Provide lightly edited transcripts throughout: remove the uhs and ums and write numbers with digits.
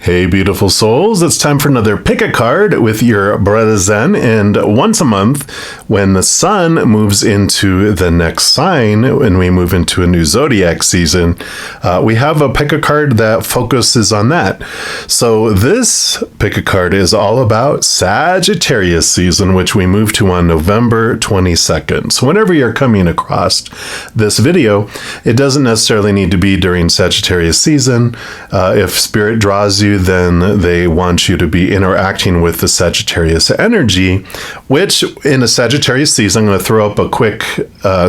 Hey, beautiful souls. It's time for another pick a card with your brother Zen. And once a month, when the sun moves into the next sign, when we move into a new zodiac season, we have a pick a card that focuses on that. So this pick a card is all about Sagittarius season, which we move to on November 22nd. So whenever you're coming across this video, it doesn't necessarily need to be during Sagittarius season. If spirit draws you, then they want you to be interacting with the Sagittarius energy, which in a Sagittarius season, I'm going to throw up a quick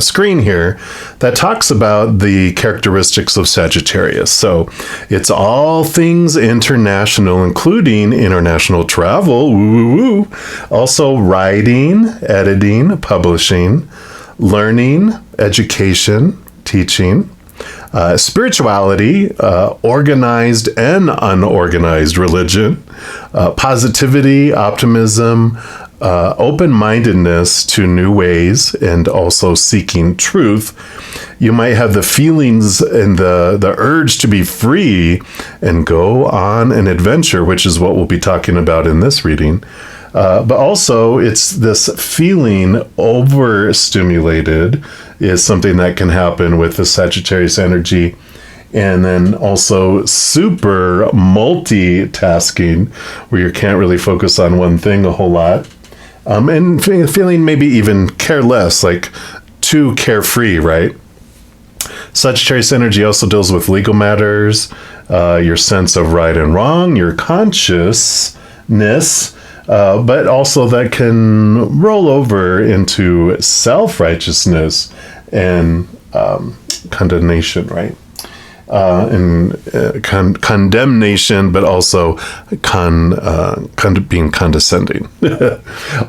screen here that talks about the characteristics of Sagittarius. So it's all things international, including international travel, woo. Also writing, editing, publishing, learning, education, teaching, spirituality, organized and unorganized religion, positivity, optimism, open-mindedness to new ways, and also seeking truth. You might have the feelings and the urge to be free and go on an adventure, which is what we'll be talking about in this reading. But also, it's this feeling overstimulated is something that can happen with the Sagittarius energy. And then also super multitasking, where you can't really focus on one thing a whole lot. And feeling maybe even careless, like too carefree, right? Sagittarius energy also deals with legal matters, your sense of right and wrong, your consciousness, but also that can roll over into self-righteousness and condemnation, right? Condemnation, but also being condescending.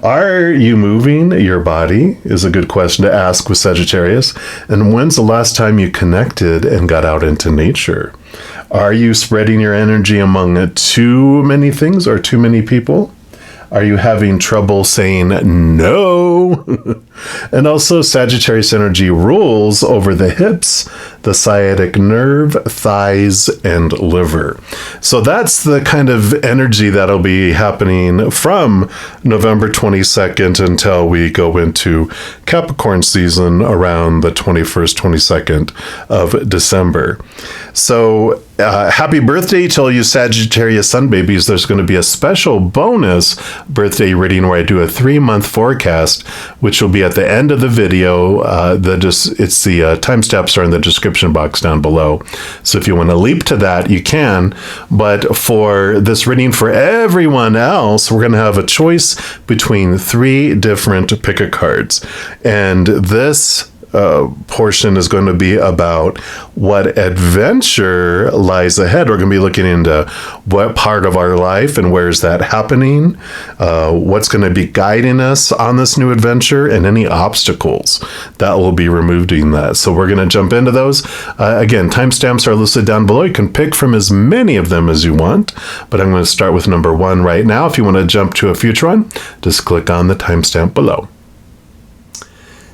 Are you moving your body is a good question to ask with Sagittarius. And when's the last time you connected and got out into nature? Are you spreading your energy among too many things or too many people? Are you having trouble saying no? And also Sagittarius energy rules over the hips, the sciatic nerve, thighs, and liver. So that's the kind of energy that'll be happening from November 22nd until we go into Capricorn season around the 21st, 22nd of December. So happy birthday to all you Sagittarius sun babies. There's going to be a special bonus birthday reading where I do a 3-month forecast, which will be at the end of the video. It's the timestamps are in the description box down below. So if you want to leap to that, you can. But for this reading for everyone else, we're going to have a choice between 3 different pick a cards. And this portion is going to be about what adventure lies ahead. We're going to be looking into what part of our life and where is that happening, what's going to be guiding us on this new adventure, and any obstacles that will be removed in that. So we're going to jump into those. Again, timestamps are listed down below. You can pick from as many of them as you want, but I'm going to start with number 1 right now. If you want to jump to a future one, just click on the timestamp below.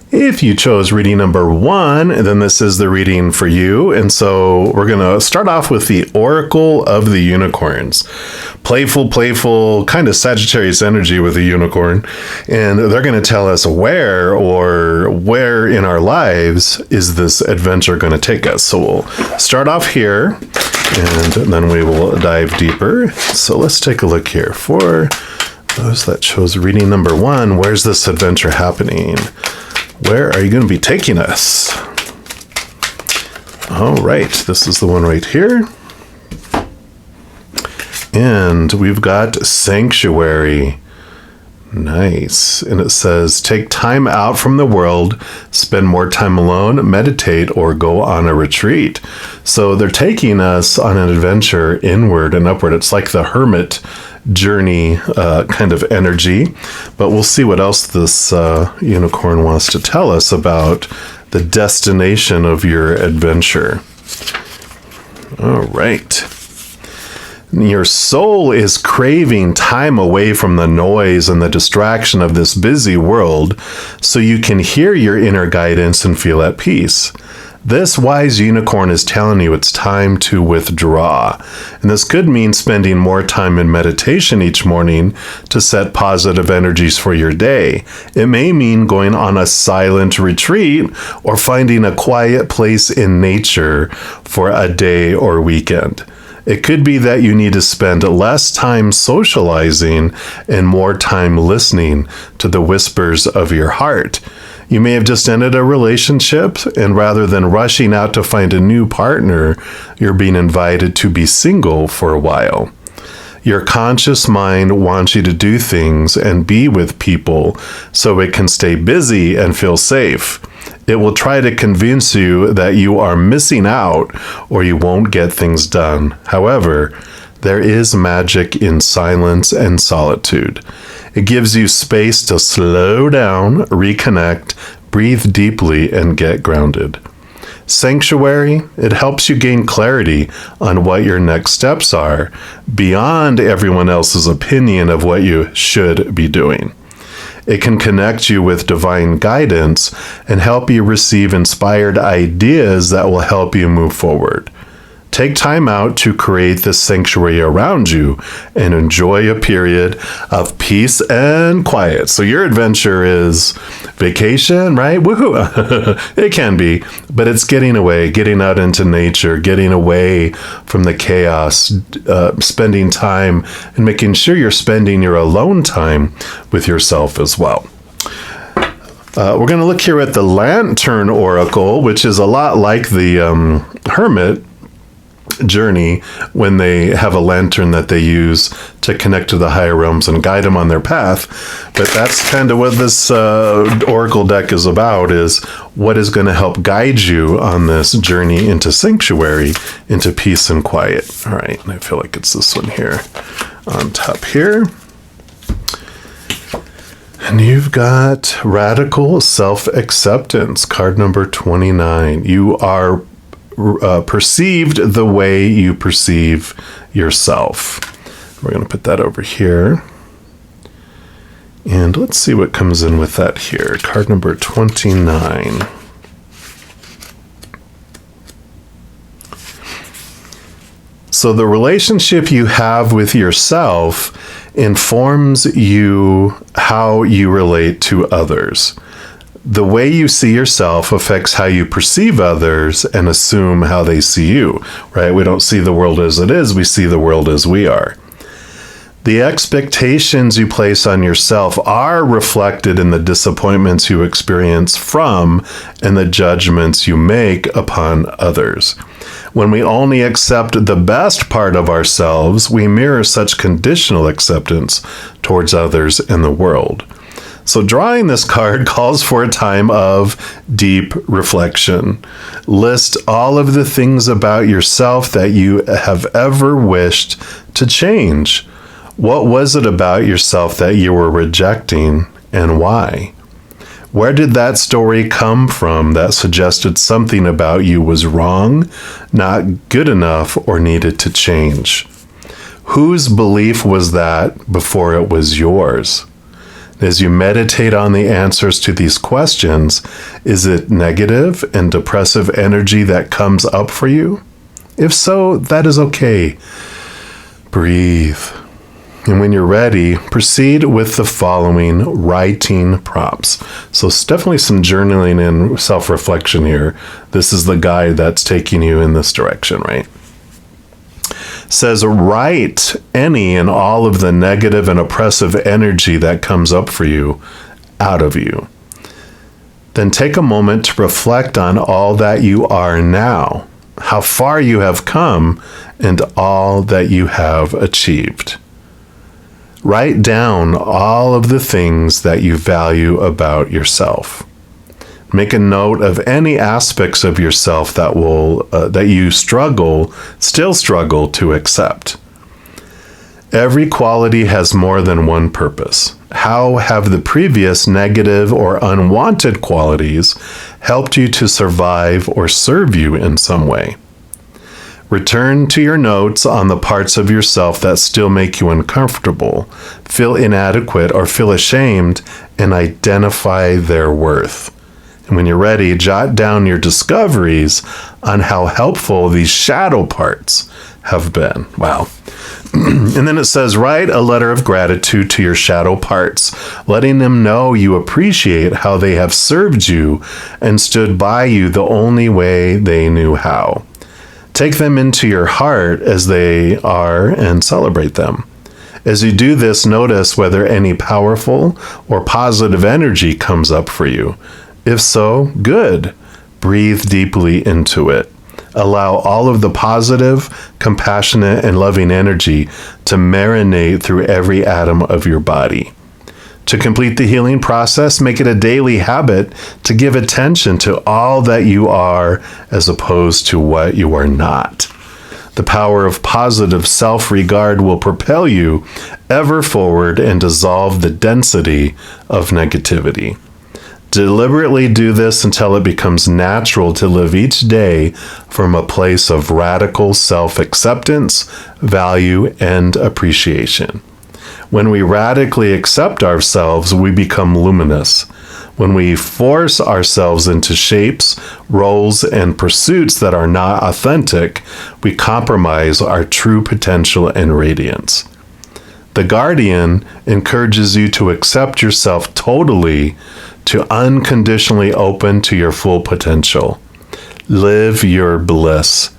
If you chose reading number 1, then this is the reading for you. And so we're going to start off with the Oracle of the Unicorns. Playful, kind of Sagittarius energy with a unicorn. And they're going to tell us where in our lives is this adventure going to take us. So we'll start off here, and then we will dive deeper. So let's take a look here. For those that chose reading number 1, where's this adventure happening? Where are you going to be taking us? All right, this is the one right here. And we've got Sanctuary. Nice. And it says, take time out from the world, spend more time alone, meditate, or go on a retreat. So they're taking us on an adventure inward and upward. It's like the hermit journey kind of energy, but we'll see what else this unicorn wants to tell us about the destination of your adventure. All right. Your soul is craving time away from the noise and the distraction of this busy world so you can hear your inner guidance and feel at peace. This wise unicorn is telling you it's time to withdraw. And this could mean spending more time in meditation each morning to set positive energies for your day. It may mean going on a silent retreat or finding a quiet place in nature for a day or weekend. It could be that you need to spend less time socializing and more time listening to the whispers of your heart. You may have just ended a relationship, and rather than rushing out to find a new partner, you're being invited to be single for a while. Your conscious mind wants you to do things and be with people so it can stay busy and feel safe. It will try to convince you that you are missing out or you won't get things done. However, there is magic in silence and solitude. It gives you space to slow down, reconnect, breathe deeply, and get grounded. Sanctuary, it helps you gain clarity on what your next steps are, beyond everyone else's opinion of what you should be doing. It can connect you with divine guidance and help you receive inspired ideas that will help you move forward. Take time out to create this sanctuary around you and enjoy a period of peace and quiet. So your adventure is vacation, right? Woohoo! It can be, but it's getting away, getting out into nature, getting away from the chaos, spending time and making sure you're spending your alone time with yourself as well. We're going to look here at the Lantern Oracle, which is a lot like the Hermit journey when they have a lantern that they use to connect to the higher realms and guide them on their path. But that's kind of what this oracle deck is about, is what is going to help guide you on this journey into sanctuary, into peace and quiet. All right, and I feel like it's this one here on top here. And you've got Radical Self-Acceptance, card number 29. You are perceived the way you perceive yourself. We're going to put that over here. And let's see what comes in with that here. Card number 29. So the relationship you have with yourself informs you how you relate to others. The way you see yourself affects how you perceive others and assume how they see you, right? We don't see the world as it is, we see the world as we are. The expectations you place on yourself are reflected in the disappointments you experience from and the judgments you make upon others. When we only accept the best part of ourselves, we mirror such conditional acceptance towards others and the world. So drawing this card calls for a time of deep reflection. List all of the things about yourself that you have ever wished to change. What was it about yourself that you were rejecting and why? Where did that story come from that suggested something about you was wrong, not good enough, or needed to change? Whose belief was that before it was yours? As you meditate on the answers to these questions, is it negative and depressive energy that comes up for you? If so, that is okay. Breathe. And when you're ready, proceed with the following writing prompts. So it's definitely some journaling and self-reflection here. This is the guide that's taking you in this direction, right? Says, write any and all of the negative and oppressive energy that comes up for you out of you. Then take a moment to reflect on all that you are now, how far you have come, and all that you have achieved. Write down all of the things that you value about yourself. Make a note of any aspects of yourself that you still struggle to accept. Every quality has more than one purpose. How have the previous negative or unwanted qualities helped you to survive or serve you in some way? Return to your notes on the parts of yourself that still make you uncomfortable, feel inadequate, or feel ashamed, and identify their worth. And when you're ready, jot down your discoveries on how helpful these shadow parts have been. Wow. And then it says, write a letter of gratitude to your shadow parts, letting them know you appreciate how they have served you and stood by you the only way they knew how. Take them into your heart as they are and celebrate them. As you do this, notice whether any powerful or positive energy comes up for you. If so, good. Breathe deeply into it. Allow all of the positive, compassionate, and loving energy to marinate through every atom of your body. To complete the healing process, make it a daily habit to give attention to all that you are as opposed to what you are not. The power of positive self-regard will propel you ever forward and dissolve the density of negativity. Deliberately do this until it becomes natural to live each day from a place of radical self-acceptance, value, and appreciation. When we radically accept ourselves, we become luminous. When we force ourselves into shapes, roles, and pursuits that are not authentic, we compromise our true potential and radiance. The Guardian encourages you to accept yourself totally, to unconditionally open to your full potential. Live your bliss.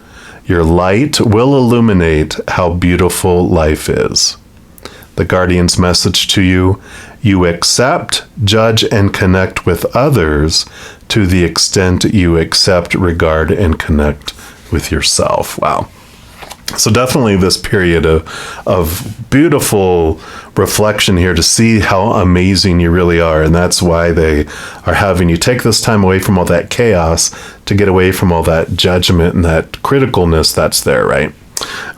Your light will illuminate how beautiful life is. The Guardian's message to you: you accept, judge, and connect with others to the extent you accept, regard, and connect with yourself. Wow. So definitely this period of beautiful reflection here to see how amazing you really are. And that's why they are having you take this time away from all that chaos to get away from all that judgment and that criticalness that's there, right?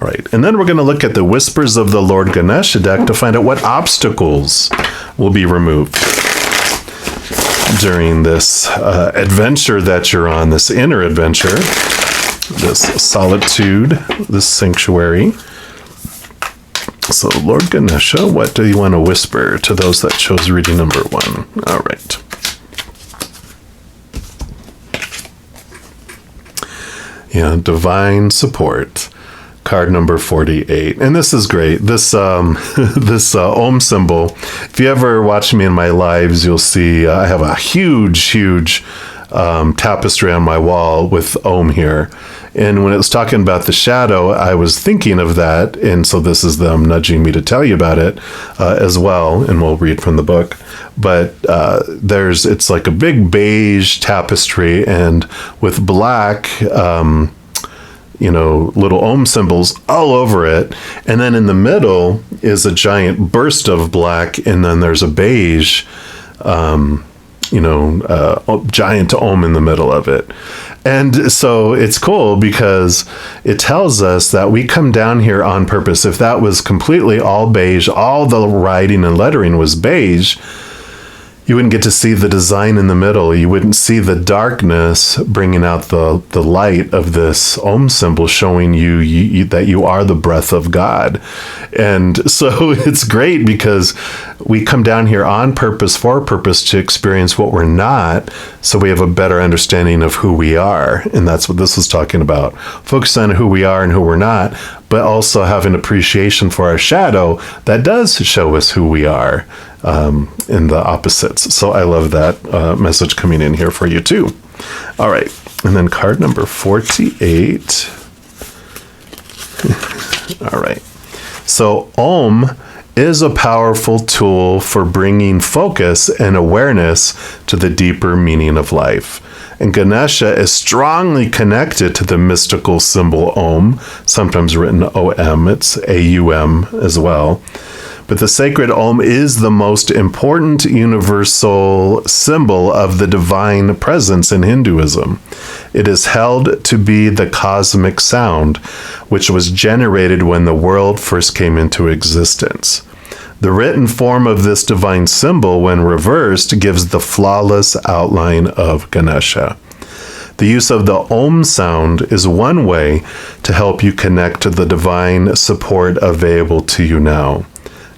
All right. And then we're going to look at the Whispers of the Lord Ganesha deck to find out what obstacles will be removed during this adventure that you're on, this inner adventure, this solitude, this sanctuary. So, Lord Ganesha, what do you want to whisper to those that chose reading number 1? All right. Yeah, divine support. Card number 48. And this is great. This this Om symbol. If you ever watch me in my lives, you'll see I have a huge tapestry on my wall with Om here. And when it was talking about the shadow, I was thinking of that. And so this is them nudging me to tell you about it as well. And we'll read from the book. But it's like a big beige tapestry, and with black, little Om symbols all over it. And then in the middle is a giant burst of black. And then there's a beige, giant Om in the middle of it. And so it's cool because it tells us that we come down here on purpose. If that was completely all beige, all the writing and lettering was beige, you wouldn't get to see the design in the middle. You wouldn't see the darkness bringing out the light of this Om symbol, showing you that you are the breath of God. And so it's great because we come down here on purpose, for purpose, to experience what we're not, so we have a better understanding of who we are. And that's what this is talking about. Focus on who we are and who we're not, but also have an appreciation for our shadow that does show us who we are. In the opposites. So I love that message coming in here for you too. All right. And then card number 48. All right. So Om is a powerful tool for bringing focus and awareness to the deeper meaning of life. And Ganesha is strongly connected to the mystical symbol Om, sometimes written O-M. It's A-U-M as well. But the sacred Om is the most important universal symbol of the divine presence in Hinduism. It is held to be the cosmic sound, which was generated when the world first came into existence. The written form of this divine symbol, when reversed, gives the flawless outline of Ganesha. The use of the Om sound is one way to help you connect to the divine support available to you now.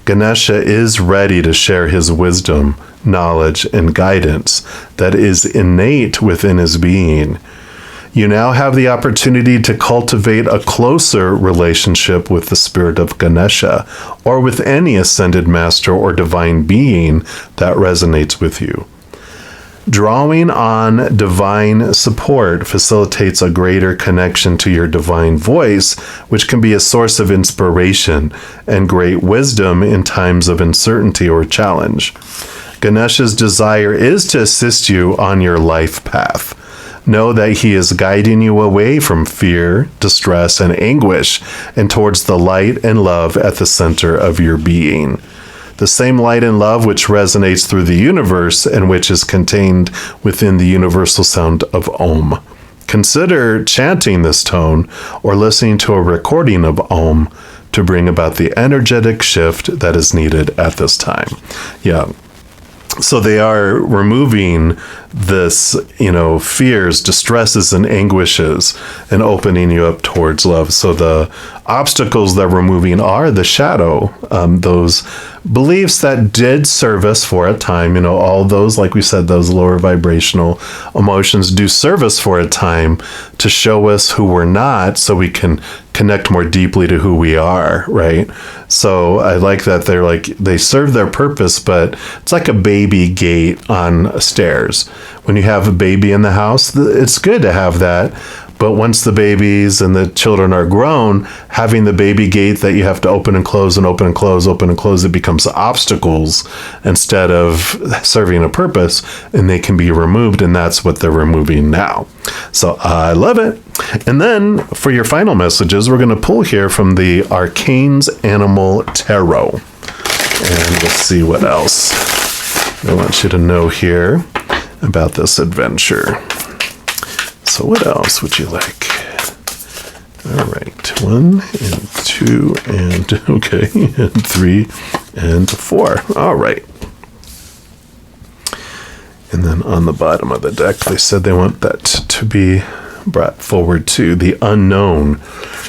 Ganesha is ready to share his wisdom knowledge, and guidance that is innate within his being. You now have the opportunity to cultivate a closer relationship with the spirit of Ganesha, or with any ascended master or divine being that resonates with you. Drawing on divine support facilitates a greater connection to your divine voice, which can be a source of inspiration and great wisdom in times of uncertainty or challenge. Ganesha's desire is to assist you on your life path. Know that he is guiding you away from fear, distress, and anguish, and towards the light and love at the center of your being. The same light and love which resonates through the universe and which is contained within the universal sound of Om. Consider chanting this tone or listening to a recording of Om to bring about the energetic shift that is needed at this time. Yeah. So they are removing this, fears, distresses, and anguishes, and opening you up towards love. So the obstacles they're removing are the shadow, those beliefs that did serve us for a time. All those, like we said, those lower vibrational emotions do serve us for a time to show us who we're not, so we can connect more deeply to who we are, right? So I like that they serve their purpose, but it's like a baby gate on stairs. When you have a baby in the house, it's good to have that. But once the babies and the children are grown, having the baby gate that you have to open and close and open and close, open and close, it becomes obstacles instead of serving a purpose, and they can be removed, and that's what they're removing now. So I love it. And then for your final messages, we're going to pull here from the Arcane's Animal Tarot. And let's see what else I want you to know here about this adventure. So what else would you like? All right, 1 and 2 and okay, and 3 and 4. All right. And then on the bottom of the deck, they said they want that to be brought forward to the unknown.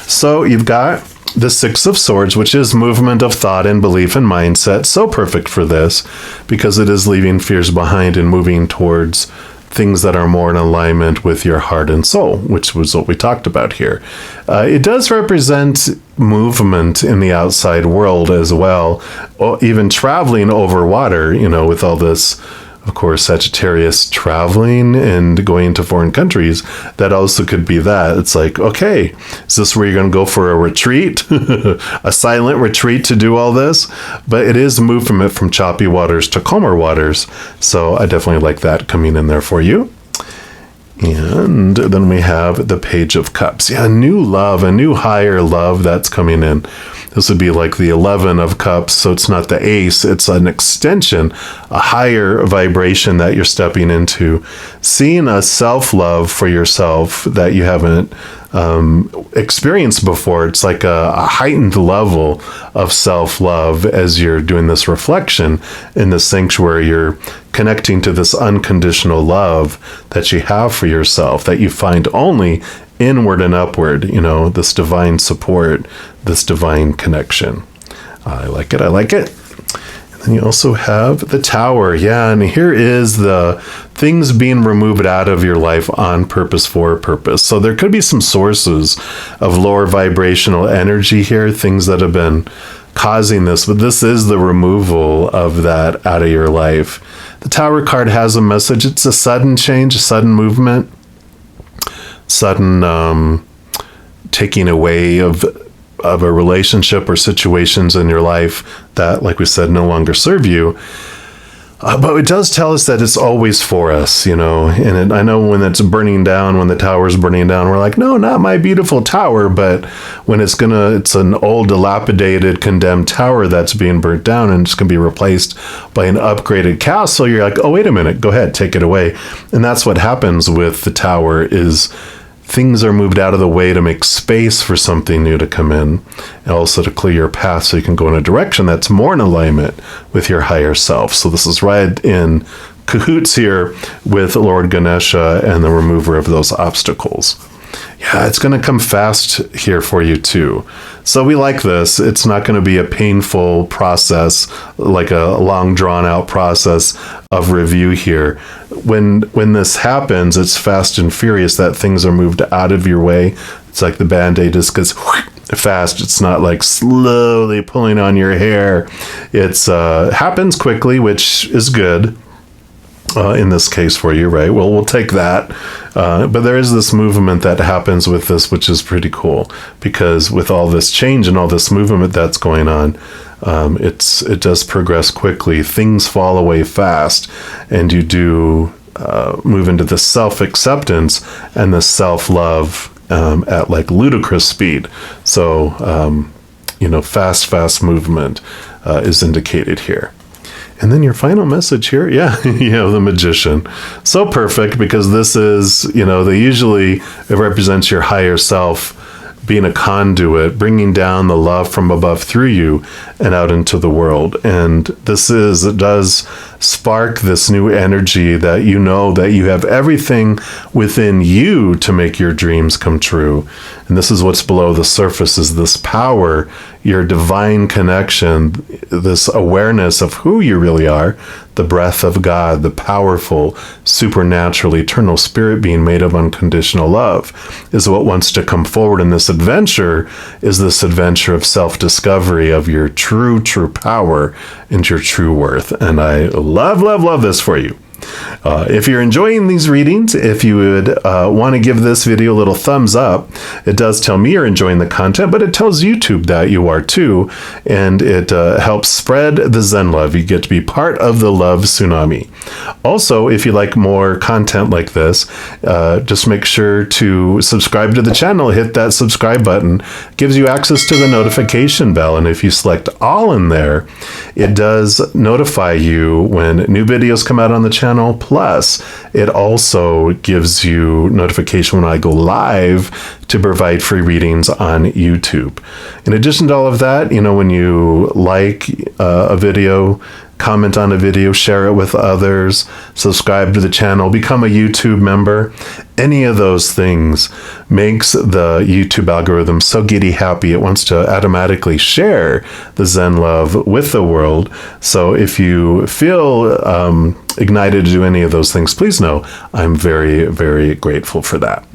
So you've got the Six of Swords, which is movement of thought and belief and mindset. So perfect for this because it is leaving fears behind and moving towards things that are more in alignment with your heart and soul, which was what we talked about here. It does represent movement in the outside world as well, or even traveling over water, with all this, of course, Sagittarius traveling and going to foreign countries. That also could be that. It's like, okay, is this where you're going to go for a retreat? A silent retreat to do all this? But it is movement from choppy waters to calmer waters. So I definitely like that coming in there for you. And then we have the Page of Cups. Yeah, new love, a new higher love that's coming in. This would be like the 11 of Cups, so it's not the ace, it's an extension, a higher vibration that you're stepping into. Seeing a self-love for yourself that you haven't experienced before. It's like a heightened level of self-love as you're doing this reflection in the sanctuary. You're connecting to this unconditional love that you have for yourself, that you find only inward and upward, this divine support, this divine connection. I like it. And then you also have the Tower. Yeah, and here is the things being removed out of your life on purpose, for a purpose. So there could be some sources of lower vibrational energy here, things that have been causing this, but this is the removal of that out of your life. The Tower card has a message. It's a sudden change, a sudden movement, sudden taking away of a relationship or situations in your life that, like we said, no longer serve you. But it does tell us that it's always for us, and I know when it's burning down, when the tower's burning down, we're like, no, not my beautiful tower. But when it's an old, dilapidated, condemned tower that's being burnt down and it's going to be replaced by an upgraded castle, you're like, oh, wait a minute, go ahead, take it away. And that's what happens with the Tower is things are moved out of the way to make space for something new to come in, and also to clear your path so you can go in a direction that's more in alignment with your higher self. So this is right in cahoots here with Lord Ganesha and the remover of those obstacles. Yeah, it's going to come fast here for you too. So we like this. It's not going to be a painful process, like a long drawn out process of review here. When this happens, it's fast and furious that things are moved out of your way. It's like the Band-Aid just gets fast. It's not like slowly pulling on your hair. It's happens quickly, which is good. In this case for you, right? Well, we'll take that. But there is this movement that happens with this, which is pretty cool, because with all this change and all this movement that's going on, it does progress quickly. Things fall away fast, and you do move into the self-acceptance and the self-love at like ludicrous speed. So, fast movement is indicated here. And then your final message here, the Magician. So perfect, because this is, it represents your higher self being a conduit, bringing down the love from above through you and out into the world. And it does spark this new energy that you know that you have everything within you to make your dreams come true. And this is what's below the surface, is this power, your divine connection, this awareness of who you really are, the breath of God, the powerful, supernatural, eternal spirit being made of unconditional love, is what wants to come forward in this adventure, is this adventure of self-discovery of your true power and your true worth. And I love this for you. If you're enjoying these readings, if you would want to give this video a little thumbs up, it does tell me you're enjoying the content, but it tells YouTube that you are too, and it helps spread the Zen Love. You get to be part of the Love Tsunami. Also, if you like more content like this, just make sure to subscribe to the channel. Hit that subscribe button. It gives you access to the notification bell, and if you select all in there, it does notify you when new videos come out on the channel. Plus, it also gives you notification when I go live to provide free readings on YouTube. In addition to all of that, when you like a video, comment on a video, share it with others, subscribe to the channel, become a YouTube member. Any of those things makes the YouTube algorithm so giddy happy. It wants to automatically share the Zen Love with the world. So if you feel ignited to do any of those things, please know I'm very, very grateful for that.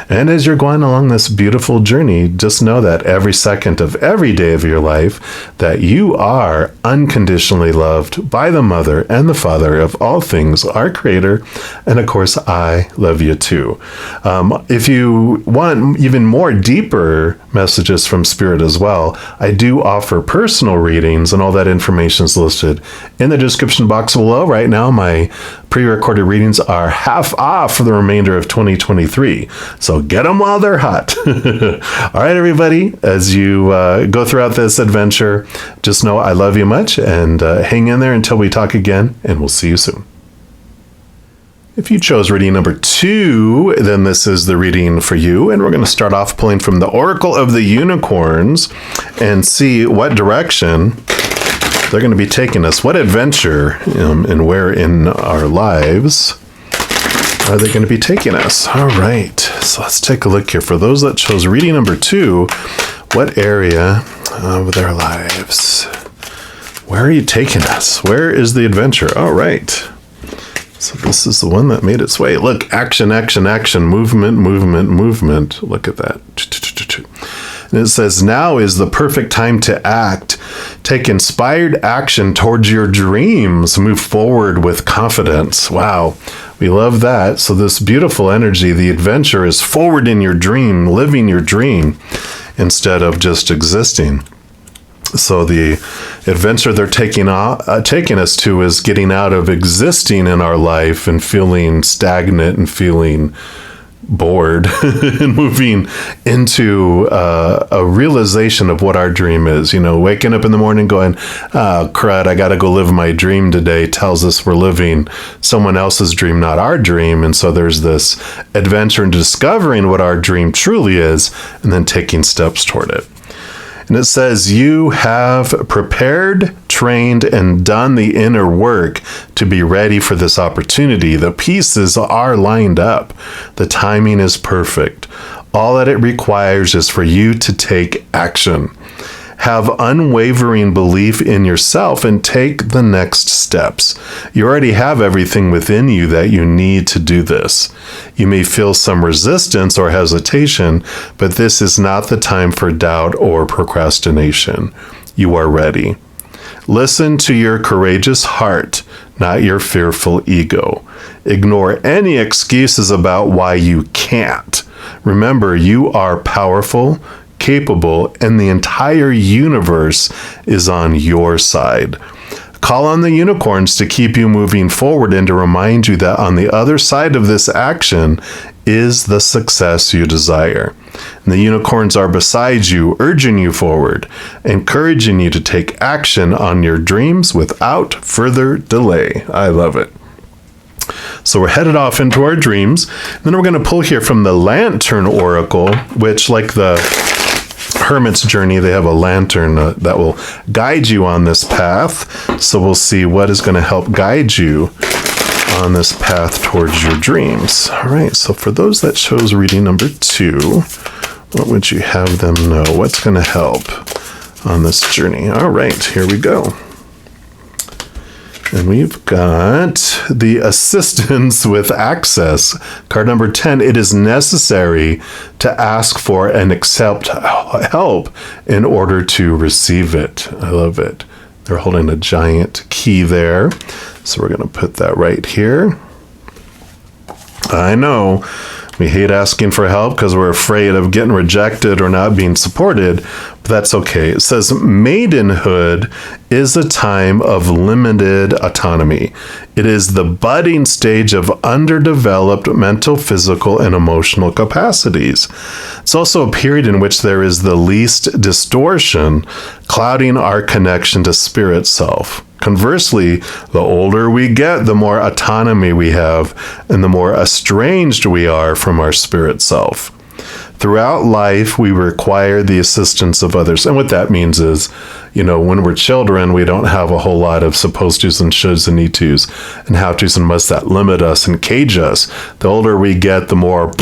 And as you're going along this beautiful journey, just know that every second of every day of your life, that you are unconditionally loved by the Mother and the Father of all things, our Creator. And of course, I love you too. If you want even more deeper messages from Spirit as well, I do offer personal readings, and all that information is listed in the description box below. Right now, my pre-recorded readings are half off for the remainder of 2023. So get them while they're hot. All right, everybody, as you go throughout this adventure, just know I love you much, and hang in there until we talk again, and we'll see you soon. If you chose reading number 2, then this is the reading for you. And we're going to start off pulling from the Oracle of the Unicorns and see what direction they're going to be taking us. What adventure and where in our lives are they going to be taking us? All right, so let's take a look here. For those that chose reading number 2, what area of their lives? Where are you taking us? Where is the adventure? All right. So this is the one that made its way. Look, action, movement. Look at that. And it says, now is the perfect time to act. Take inspired action towards your dreams. Move forward with confidence. Wow. We love that. So this beautiful energy, the adventure is forward in your dream, living your dream instead of just existing. So the adventure they're taking us to is getting out of existing in our life and feeling stagnant and feeling bored and moving into a realization of what our dream is. Waking up in the morning going, oh, crud, I got to go live my dream today, tells us we're living someone else's dream, not our dream. And so there's this adventure in discovering what our dream truly is and then taking steps toward it. And it says, you have prepared, trained, and done the inner work to be ready for this opportunity. The pieces are lined up. The timing is perfect. All that it requires is for you to take action. Have unwavering belief in yourself and take the next steps. You already have everything within you that you need to do this. You may feel some resistance or hesitation, but this is not the time for doubt or procrastination. You are ready. Listen to your courageous heart, not your fearful ego. Ignore any excuses about why you can't. Remember, you are powerful, capable, and the entire universe is on your side. Call on the unicorns to keep you moving forward and to remind you that on the other side of this action is the success you desire. And the unicorns are beside you, urging you forward, encouraging you to take action on your dreams without further delay. I love it. So we're headed off into our dreams. Then we're going to pull here from the Lantern Oracle, which, like the Hermit's Journey, they have a lantern that will guide you on this path. So we'll see what is going to help guide you on this path towards your dreams. All right, so for those that chose reading number 2, what would you have them know? What's going to help on this journey? All right, here we go. And we've got the Assistance with Access. Card number 10, it is necessary to ask for and accept help in order to receive it. I love it. They're holding a giant key there. So we're going to put that right here. I know we hate asking for help because we're afraid of getting rejected or not being supported, but that's okay. It says maidenhood is a time of limited autonomy. It is the budding stage of underdeveloped mental, physical, and emotional capacities. It's also a period in which there is the least distortion, clouding our connection to spirit self. Conversely, the older we get, the more autonomy we have, and the more estranged we are from our spirit self. Throughout life, we require the assistance of others. And what that means is, when we're children, we don't have a whole lot of supposed tos and shoulds and need tos and how tos and musts that limit us and cage us. The older we get, the more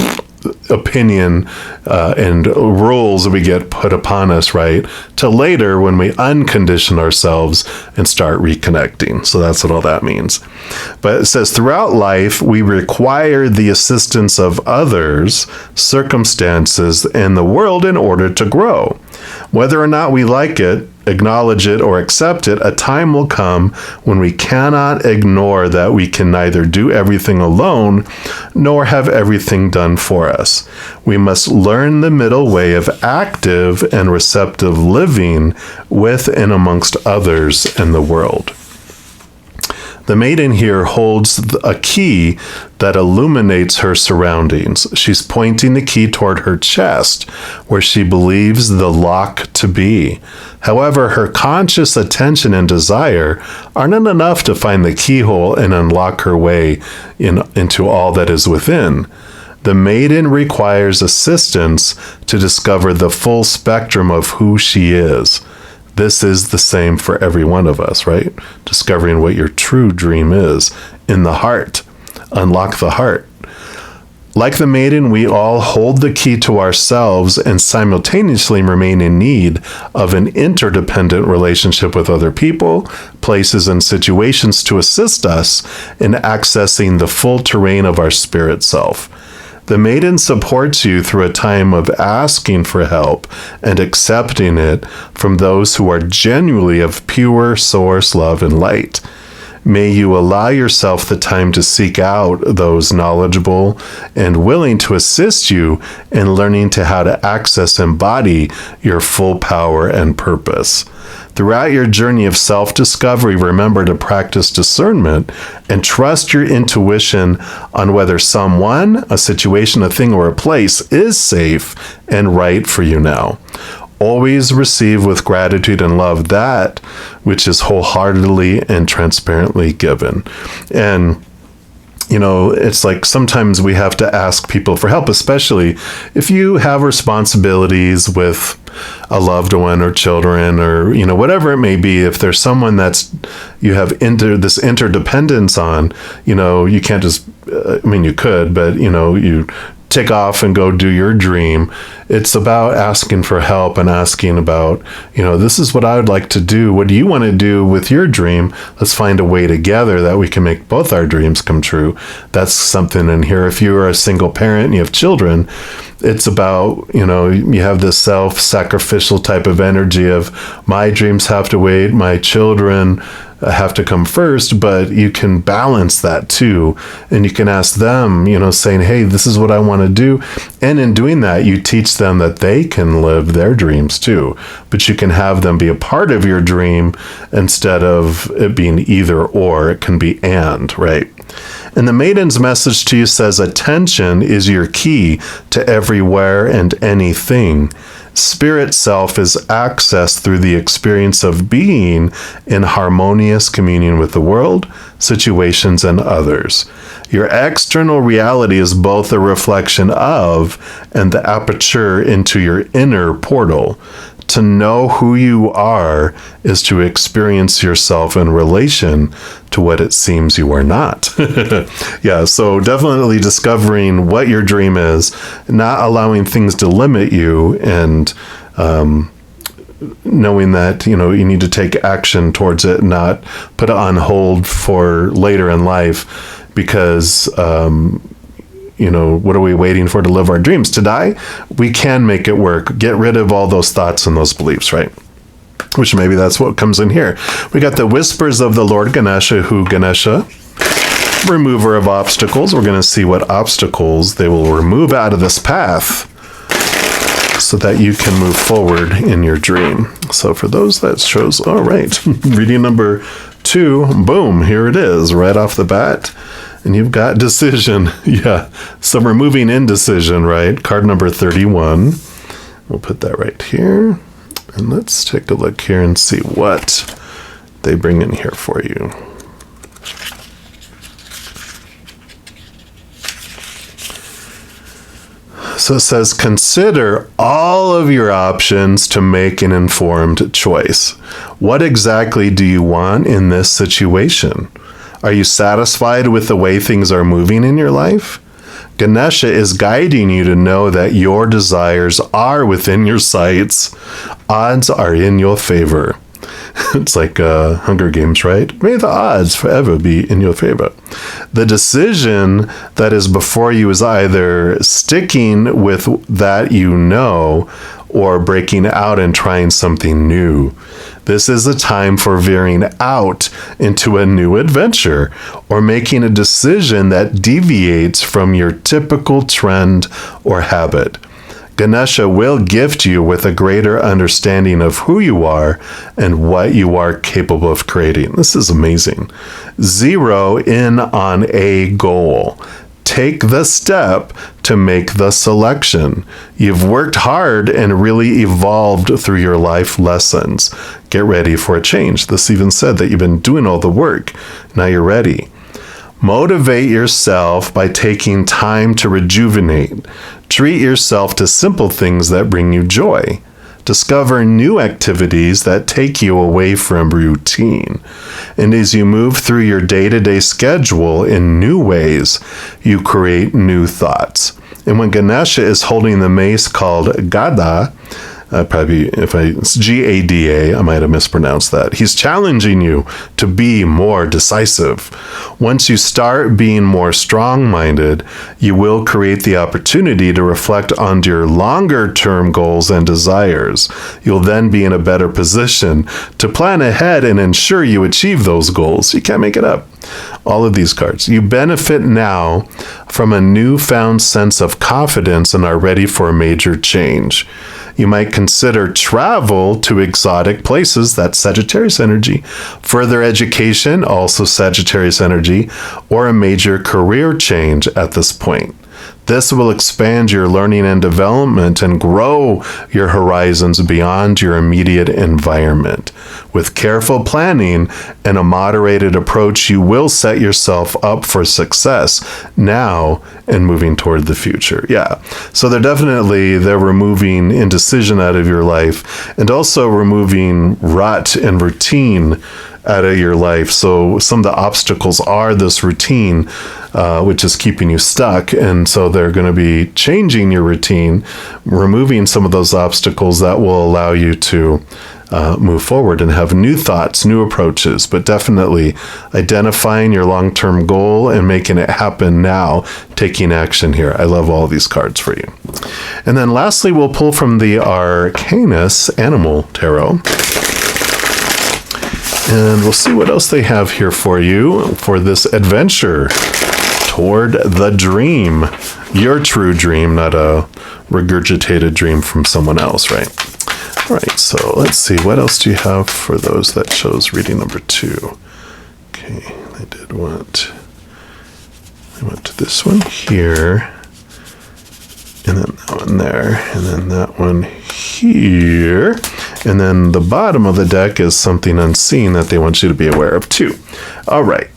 opinion and rules we get put upon us, right? Till later when we uncondition ourselves and start reconnecting. So that's what all that means. But it says throughout life, we require the assistance of others, circumstances, and the world in order to grow. Whether or not we like it, acknowledge it, or accept it, a time will come when we cannot ignore that we can neither do everything alone nor have everything done for us. We must learn the middle way of active and receptive living with and amongst others in the world. The maiden here holds a key that illuminates her surroundings. She's pointing the key toward her chest, where she believes the lock to be. However, her conscious attention and desire aren't enough to find the keyhole and unlock her way into all that is within. The maiden requires assistance to discover the full spectrum of who she is. This is the same for every one of us, right? Discovering what your true dream is in the heart. Unlock the heart. Like the maiden, we all hold the key to ourselves and simultaneously remain in need of an interdependent relationship with other people, places, and situations to assist us in accessing the full terrain of our spirit self. The maiden supports you through a time of asking for help and accepting it from those who are genuinely of pure source love and light. May you allow yourself the time to seek out those knowledgeable and willing to assist you in learning to how to access and embody your full power and purpose. Throughout your journey of self-discovery, remember to practice discernment and trust your intuition on whether someone, a situation, a thing, or a place is safe and right for you now. Always receive with gratitude and love that which is wholeheartedly and transparently given. And it's like sometimes we have to ask people for help, especially if you have responsibilities with a loved one or children or, whatever it may be. If there's someone you have this interdependence on, you can't just, you could, but, you take off and go do your dream. It's about asking for help and asking about, this is what I would like to do. What do you want to do with your dream? Let's find a way together that we can make both our dreams come true. That's something in here. If you are a single parent and you have children, it's about, you have this self-sacrificial type of energy of my dreams have to wait, my children have to come first, but you can balance that too. And you can ask them, saying, hey, this is what I want to do. And in doing that, you teach them that they can live their dreams too. But you can have them be a part of your dream instead of it being either or. It can be and, right? And the maiden's message to you says, attention is your key to everywhere and anything. Spirit self is accessed through the experience of being in harmonious communion with the world, situations, and others. Your external reality is both a reflection of and the aperture into your inner portal. To know who you are is to experience yourself in relation to what it seems you are not. Yeah, so definitely discovering what your dream is, not allowing things to limit you, and knowing that, you need to take action towards it, not put it on hold for later in life because, what are we waiting for to live our dreams? To die? We can make it work. Get rid of all those thoughts and those beliefs, right? Which maybe that's what comes in here. We got the whispers of the Lord Ganesha, remover of obstacles. We're going to see what obstacles they will remove out of this path so that you can move forward in your dream. So for those that shows, all right, reading number 2, boom, here it is right off the bat. And you've got decision. Yeah. So removing indecision, right? Card number 31. We'll put that right here. And let's take a look here and see what they bring in here for you. So it says, consider all of your options to make an informed choice. What exactly do you want in this situation? Are you satisfied with the way things are moving in your life? Ganesha is guiding you to know that your desires are within your sights. Odds are in your favor. It's like Hunger Games, right? May the odds forever be in your favor. The decision that is before you is either sticking with that or breaking out and trying something new. This is a time for veering out into a new adventure or making a decision that deviates from your typical trend or habit. Ganesha will gift you with a greater understanding of who you are and what you are capable of creating. This is amazing. Zero in on a goal. Take the step to make the selection. You've worked hard and really evolved through your life lessons. Get ready for a change. This even said that you've been doing all the work. Now you're ready. Motivate yourself by taking time to rejuvenate. Treat yourself to simple things that bring you joy. Discover new activities that take you away from routine. And as you move through your day-to-day schedule in new ways, you create new thoughts. And when Ganesha is holding the mace called Gada, it's G-A-D-A, I might have mispronounced that. He's challenging you to be more decisive. Once you start being more strong-minded, you will create the opportunity to reflect on your longer-term goals and desires. You'll then be in a better position to plan ahead and ensure you achieve those goals. You can't make it up. All of these cards. You benefit now from a newfound sense of confidence and are ready for a major change. You might consider travel to exotic places, that's Sagittarius energy, further education, also Sagittarius energy, or a major career change at this point. This will expand your learning and development and grow your horizons beyond your immediate environment. With careful planning and a moderated approach, you will set yourself up for success now and moving toward the future. Yeah. So they're removing indecision out of your life and also removing rut and routine out of your life. So some of the obstacles are this routine, which is keeping you stuck. And so they're going to be changing your routine, removing some of those obstacles that will allow you to move forward and have new thoughts, new approaches, but definitely identifying your long-term goal and making it happen now, taking action here. I love all of these cards for you. And then lastly, we'll pull from the Arcanus Animal Tarot. And we'll see what else they have here for you for this adventure toward the dream. Your true dream, not a regurgitated dream from someone else, right? All right, so let's see. What else do you have for those that chose reading number 2? Okay, they went to this one here, and then that one there, and then that one here. And then the bottom of the deck is something unseen that they want you to be aware of too. All right.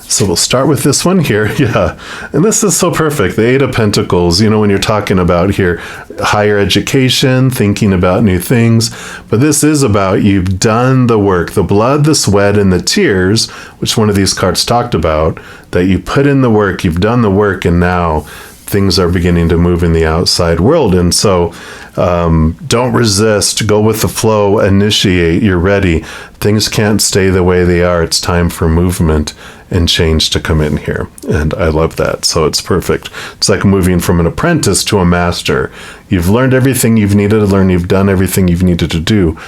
So we'll start with this one here. Yeah. And this is so perfect. The 8 of Pentacles, when you're talking about here, higher education, thinking about new things. But this is about you've done the work, the blood, the sweat, and the tears, which one of these cards talked about, that you put in the work, you've done the work, and now things are beginning to move in the outside world. And so don't resist, go with the flow, initiate, you're ready. Things can't stay the way they are. It's time for movement and change to come in here. And I love that. So it's perfect. It's like moving from an apprentice to a master. You've learned everything you've needed to learn. You've done everything you've needed to do.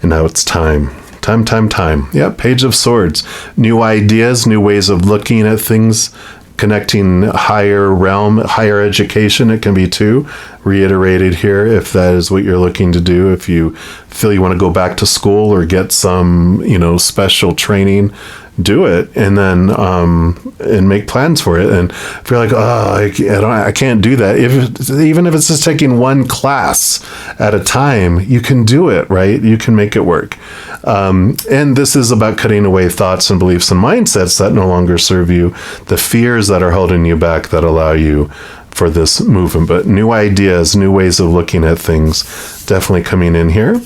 And now it's time. Time. Yep, Page of Swords. New ideas, new ways of looking at things, connecting higher realm, higher education, it can be too. Reiterated here, if that is what you're looking to do, if you feel you want to go back to school or get some, special training, do it, and then and make plans for it. And if you're like, I can't do that, even if it's just taking one class at a time, you can do it, right? You can make it work. And this is about cutting away thoughts and beliefs and mindsets that no longer serve you, the fears that are holding you back that allow you for this movement. But new ideas, new ways of looking at things, definitely coming in here.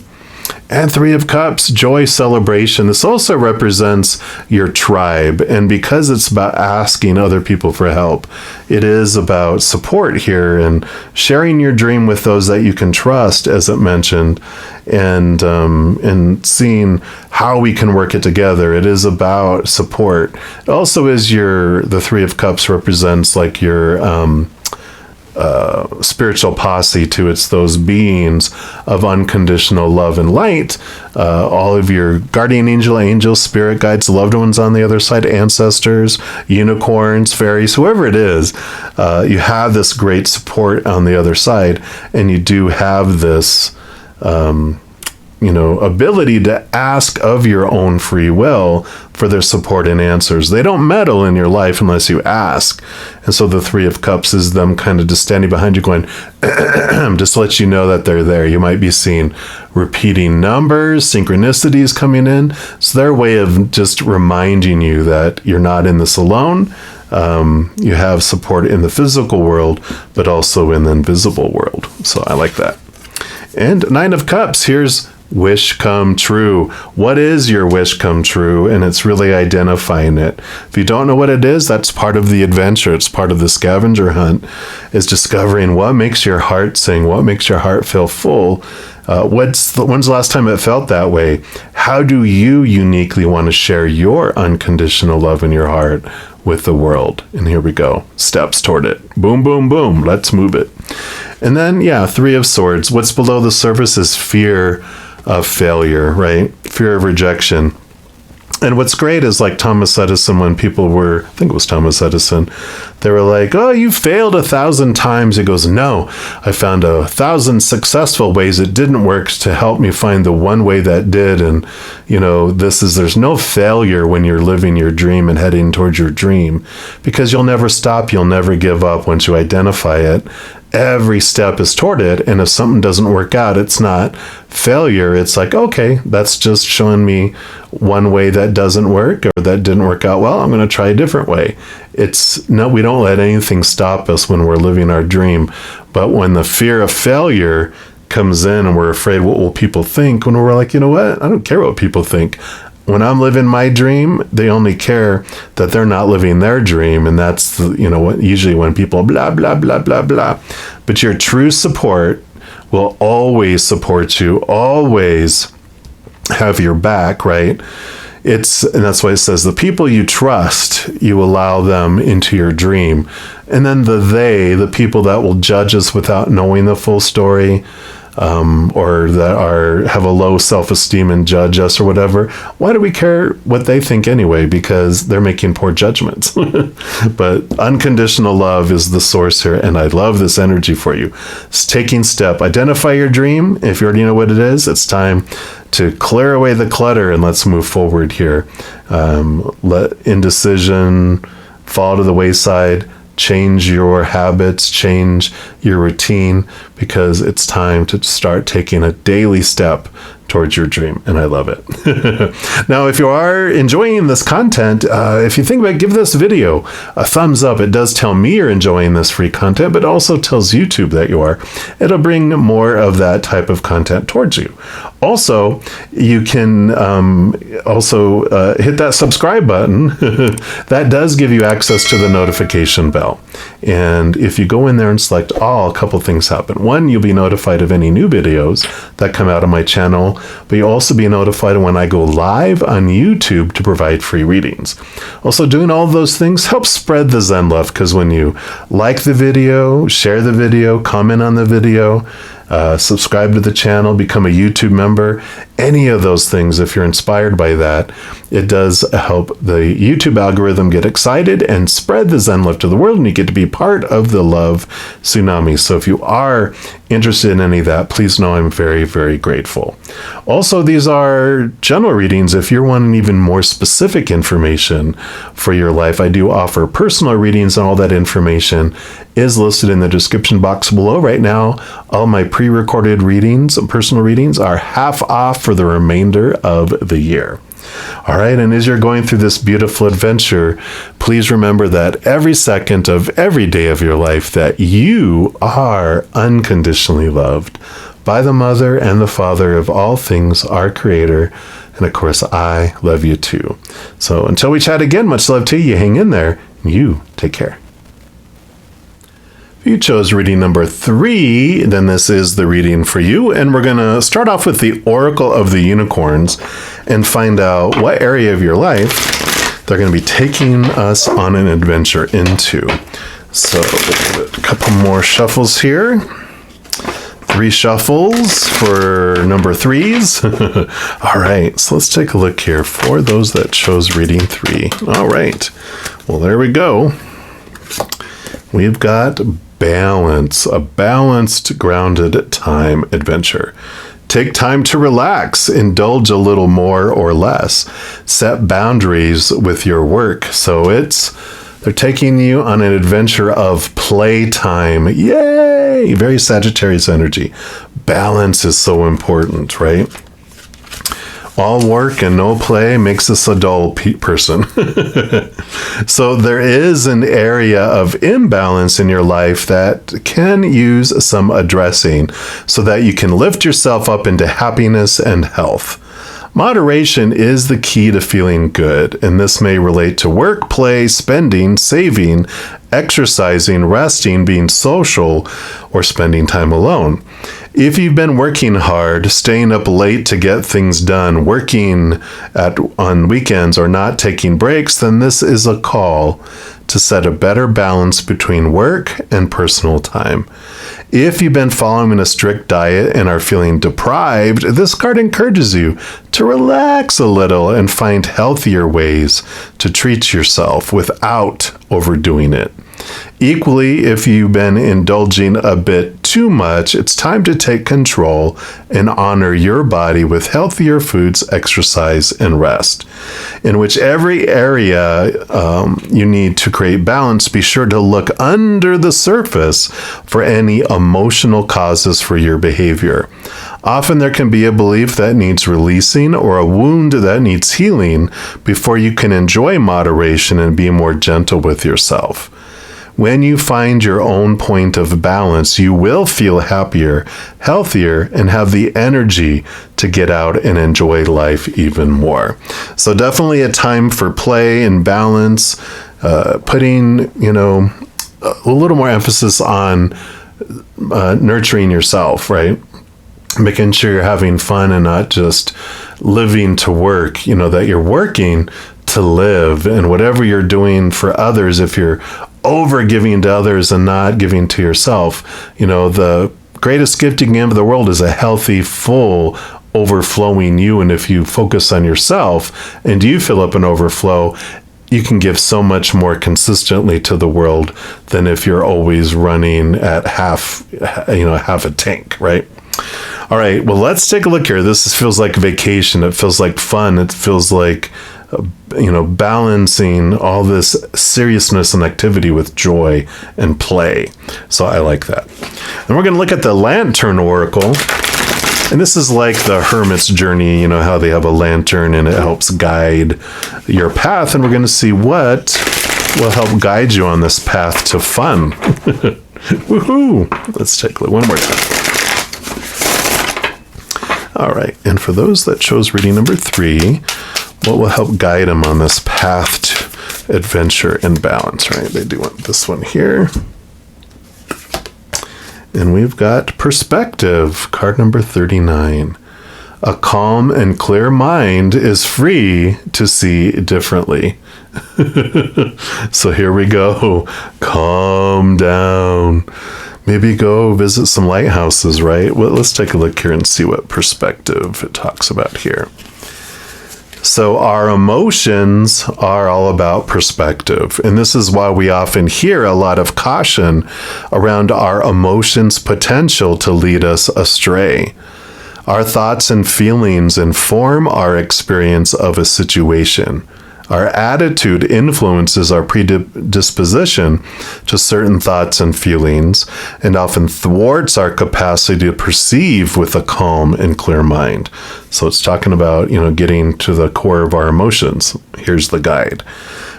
And 3 of Cups, joy, celebration. This also represents your tribe. And because it's about asking other people for help, it is about support here and sharing your dream with those that you can trust, as it mentioned, and seeing how we can work it together. It is about support. It also is the 3 of Cups represents like your spiritual posse too. It's those beings of unconditional love and light, all of your guardian angels, spirit guides, loved ones on the other side, ancestors, unicorns, fairies, whoever it is, you have this great support on the other side, and you do have this ability to ask of your own free will for their support and answers. They don't meddle in your life unless you ask. And so the 3 of Cups is them kind of just standing behind you going, just to let you know that they're there. You might be seeing repeating numbers, synchronicities coming in. It's their way of just reminding you that you're not in this alone. You have support in the physical world, but also in the invisible world. So I like that. And 9 of Cups, here's wish come true. What is your wish come true? And it's really identifying it. If you don't know what it is, that's part of the adventure. It's part of the scavenger hunt, is discovering what makes your heart sing, what makes your heart feel full. When's the last time it felt that way? How do you uniquely want to share your unconditional love in your heart with the world? And here we go. Steps toward it. Boom, boom, boom. Let's move it. And then, 3 of Swords. What's below the surface is fear of failure, right? Fear of rejection. And what's great is like Thomas Edison, when people were, I think it was Thomas Edison, they were like, oh, you failed 1,000 times. He goes, no, I found 1,000 successful ways it didn't work to help me find the one way that did. And, there's no failure when you're living your dream and heading towards your dream, because you'll never stop. You'll never give up once you identify it. Every step is toward it. And if something doesn't work out, it's not failure. It's like, okay, that's just showing me one way that doesn't work, or that didn't work out well. I'm going to try a different way. We don't let anything stop us when we're living our dream. But when the fear of failure comes in and we're afraid, what will people think? When we're like, you know what? I don't care what people think. When I'm living my dream, they only care that they're not living their dream. And that's, usually when people blah, blah, blah, blah, blah. But your true support will always support you, always have your back, right? And that's why it says the people you trust, you allow them into your dream. And then the people that will judge us without knowing the full story, or that have a low self-esteem and judge us or whatever. Why do we care what they think anyway? Because they're making poor judgments. But unconditional love is the source here, and I love this energy for you. It's taking step. Identify your dream. If you already know what it is, it's time to clear away the clutter and let's move forward here. Let indecision fall to the wayside. Change your habits, change your routine, because it's time to start taking a daily step towards your dream. And I love it. Now, if you are enjoying this content, if you think about it, give this video a thumbs up. It does tell me you're enjoying this free content, but also tells YouTube that you are. It'll bring more of that type of content towards you. Also, you can hit that subscribe button. That does give you access to the notification bell. And if you go in there and select all, a couple things happen. One, you'll be notified of any new videos that come out of my channel, but you'll also be notified when I go live on YouTube to provide free readings. Also, doing all of those things helps spread the Zen love, because when you like the video, share the video, comment on the video, subscribe to the channel, become a YouTube member, any of those things, if you're inspired by that, it does help the YouTube algorithm get excited and spread the Zen love to the world, and you get to be part of the Love Tsunami. So if you are interested in any of that, please know I'm very, very grateful. Also, these are general readings. If you're wanting even more specific information for your life, I do offer personal readings, and all that information is listed in the description box below. Right now, all my pre-recorded readings, personal readings, are half off for the remainder of the year. All right, and as you're going through this beautiful adventure, please remember that every second of every day of your life that you are unconditionally loved by the Mother and the Father of all things, our Creator. And of course, I love you too. So until we chat again, much love to you. Hang in there. You take care. If you chose reading number 3, then this is the reading for you. And we're going to start off with the Oracle of the Unicorns and find out what area of your life they're going to be taking us on an adventure into. So a couple more shuffles here. 3 shuffles for number 3s. All right, so let's take a look here for those that chose reading 3. All right, well, there we go. We've got balance, a balanced, grounded time adventure. Take time to relax, indulge a little more or less, set boundaries with your work. So they're taking you on an adventure of playtime. Yay! Very Sagittarius energy. Balance is so important, right? All work and no play makes us a dull person. So there is an area of imbalance in your life that can use some addressing so that you can lift yourself up into happiness and health. Moderation is the key to feeling good, and this may relate to work, play, spending, saving, exercising, resting, being social, or spending time alone. If you've been working hard, staying up late to get things done, working on weekends, or not taking breaks, then this is a call to set a better balance between work and personal time. If you've been following a strict diet and are feeling deprived, this card encourages you to relax a little and find healthier ways to treat yourself without overdoing it. Equally, if you've been indulging a bit too much, it's time to take control and honor your body with healthier foods, exercise, and rest. In whichever area you need to create balance, be sure to look under the surface for any emotional causes for your behavior. Often there can be a belief that needs releasing or a wound that needs healing before you can enjoy moderation and be more gentle with yourself. When you find your own point of balance, you will feel happier, healthier, and have the energy to get out and enjoy life even more. So definitely a time for play and balance, putting, a little more emphasis on nurturing yourself, right? Making sure you're having fun and not just living to work, that you're working to live. And whatever you're doing for others, if you're over giving to others and not giving to yourself, the greatest gift you can give the world is a healthy, full, overflowing you. And if you focus on yourself and you fill up and overflow, you can give so much more consistently to the world than if you're always running at half a tank, right? All right, well, let's take a look here. This feels like vacation. It feels like fun. It feels like, balancing all this seriousness and activity with joy and play. So I like that. And we're going to look at the Lantern Oracle. And this is like the Hermit's Journey, how they have a lantern and it helps guide your path. And we're going to see what will help guide you on this path to fun. Woohoo! Let's take a look one more time. All right, and for those that chose reading number 3, what will help guide them on this path to adventure and balance, right? They do want this one here. And we've got Perspective, card number 39. A calm and clear mind is free to see differently. So here we go. Calm down. Maybe go visit some lighthouses, right? Well, let's take a look here and see what perspective it talks about here. So our emotions are all about perspective. And this is why we often hear a lot of caution around our emotions' potential to lead us astray. Our thoughts and feelings inform our experience of a situation. Our attitude influences our predisposition to certain thoughts and feelings, and often thwarts our capacity to perceive with a calm and clear mind. So it's talking about, getting to the core of our emotions. Here's the guide.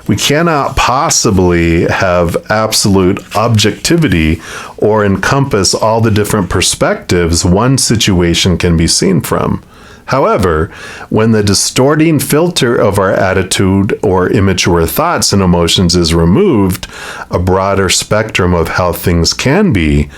We cannot possibly have absolute objectivity or encompass all the different perspectives one situation can be seen from. However, when the distorting filter of our attitude or immature thoughts and emotions is removed, a broader spectrum of how things can be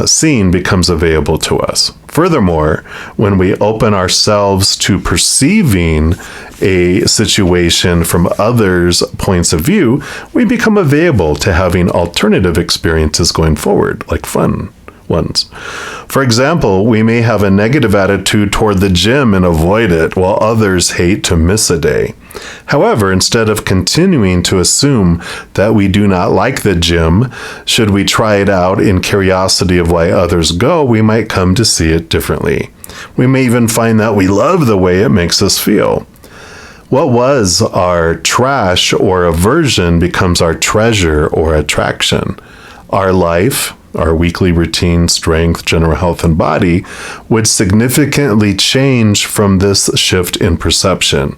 seen becomes available to us. Furthermore, when we open ourselves to perceiving a situation from others' points of view, we become available to having alternative experiences going forward, like fun ones. For example, we may have a negative attitude toward the gym and avoid it, while others hate to miss a day. However, instead of continuing to assume that we do not like the gym, should we try it out in curiosity of why others go, we might come to see it differently. We may even find that we love the way it makes us feel. What was our trash or aversion becomes our treasure or attraction. Our life, our weekly routine, strength, general health, and body would significantly change from this shift in perception.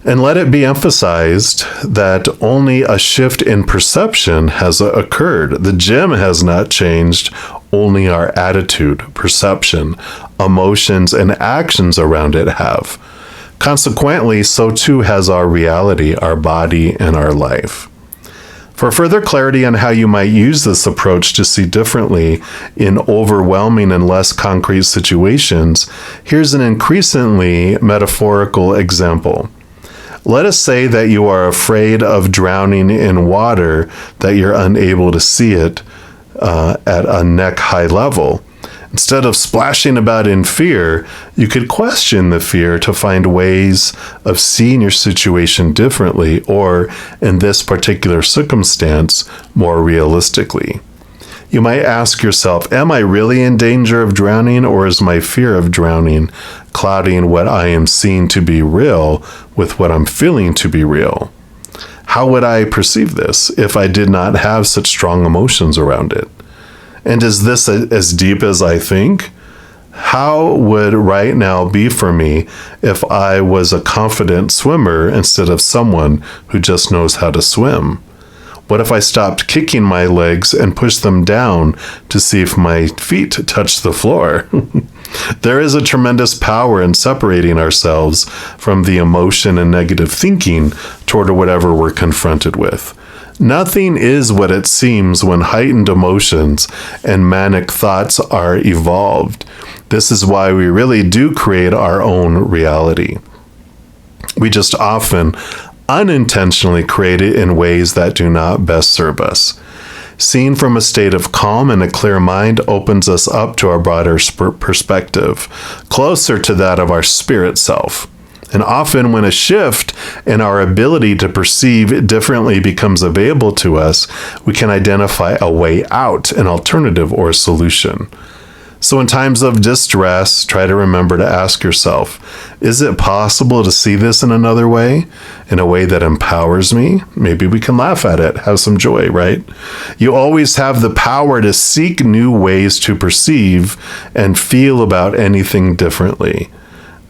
And let it be emphasized that only a shift in perception has occurred. The gym has not changed, only our attitude, perception, emotions, and actions around it have. Consequently, so too has our reality, our body, and our life. For further clarity on how you might use this approach to see differently in overwhelming and less concrete situations, here's an increasingly metaphorical example. Let us say that you are afraid of drowning in water, that you're unable to see it at a neck-high level. Instead of splashing about in fear, you could question the fear to find ways of seeing your situation differently, or, in this particular circumstance, more realistically. You might ask yourself, am I really in danger of drowning, or is my fear of drowning clouding what I am seeing to be real with what I'm feeling to be real? How would I perceive this if I did not have such strong emotions around it? And is this as deep as I think? How would right now be for me if I was a confident swimmer instead of someone who just knows how to swim? What if I stopped kicking my legs and pushed them down to see if my feet touch the floor? There is a tremendous power in separating ourselves from the emotion and negative thinking toward whatever we're confronted with. Nothing is what it seems when heightened emotions and manic thoughts are evolved. This is why we really do create our own reality. We just often unintentionally create it in ways that do not best serve us. Seen from a state of calm and a clear mind opens us up to our broader perspective, closer to that of our spirit self. And often when a shift in our ability to perceive differently becomes available to us, we can identify a way out, an alternative or a solution. So in times of distress, try to remember to ask yourself, is it possible to see this in another way? In a way that empowers me? Maybe we can laugh at it, have some joy, right? You always have the power to seek new ways to perceive and feel about anything differently.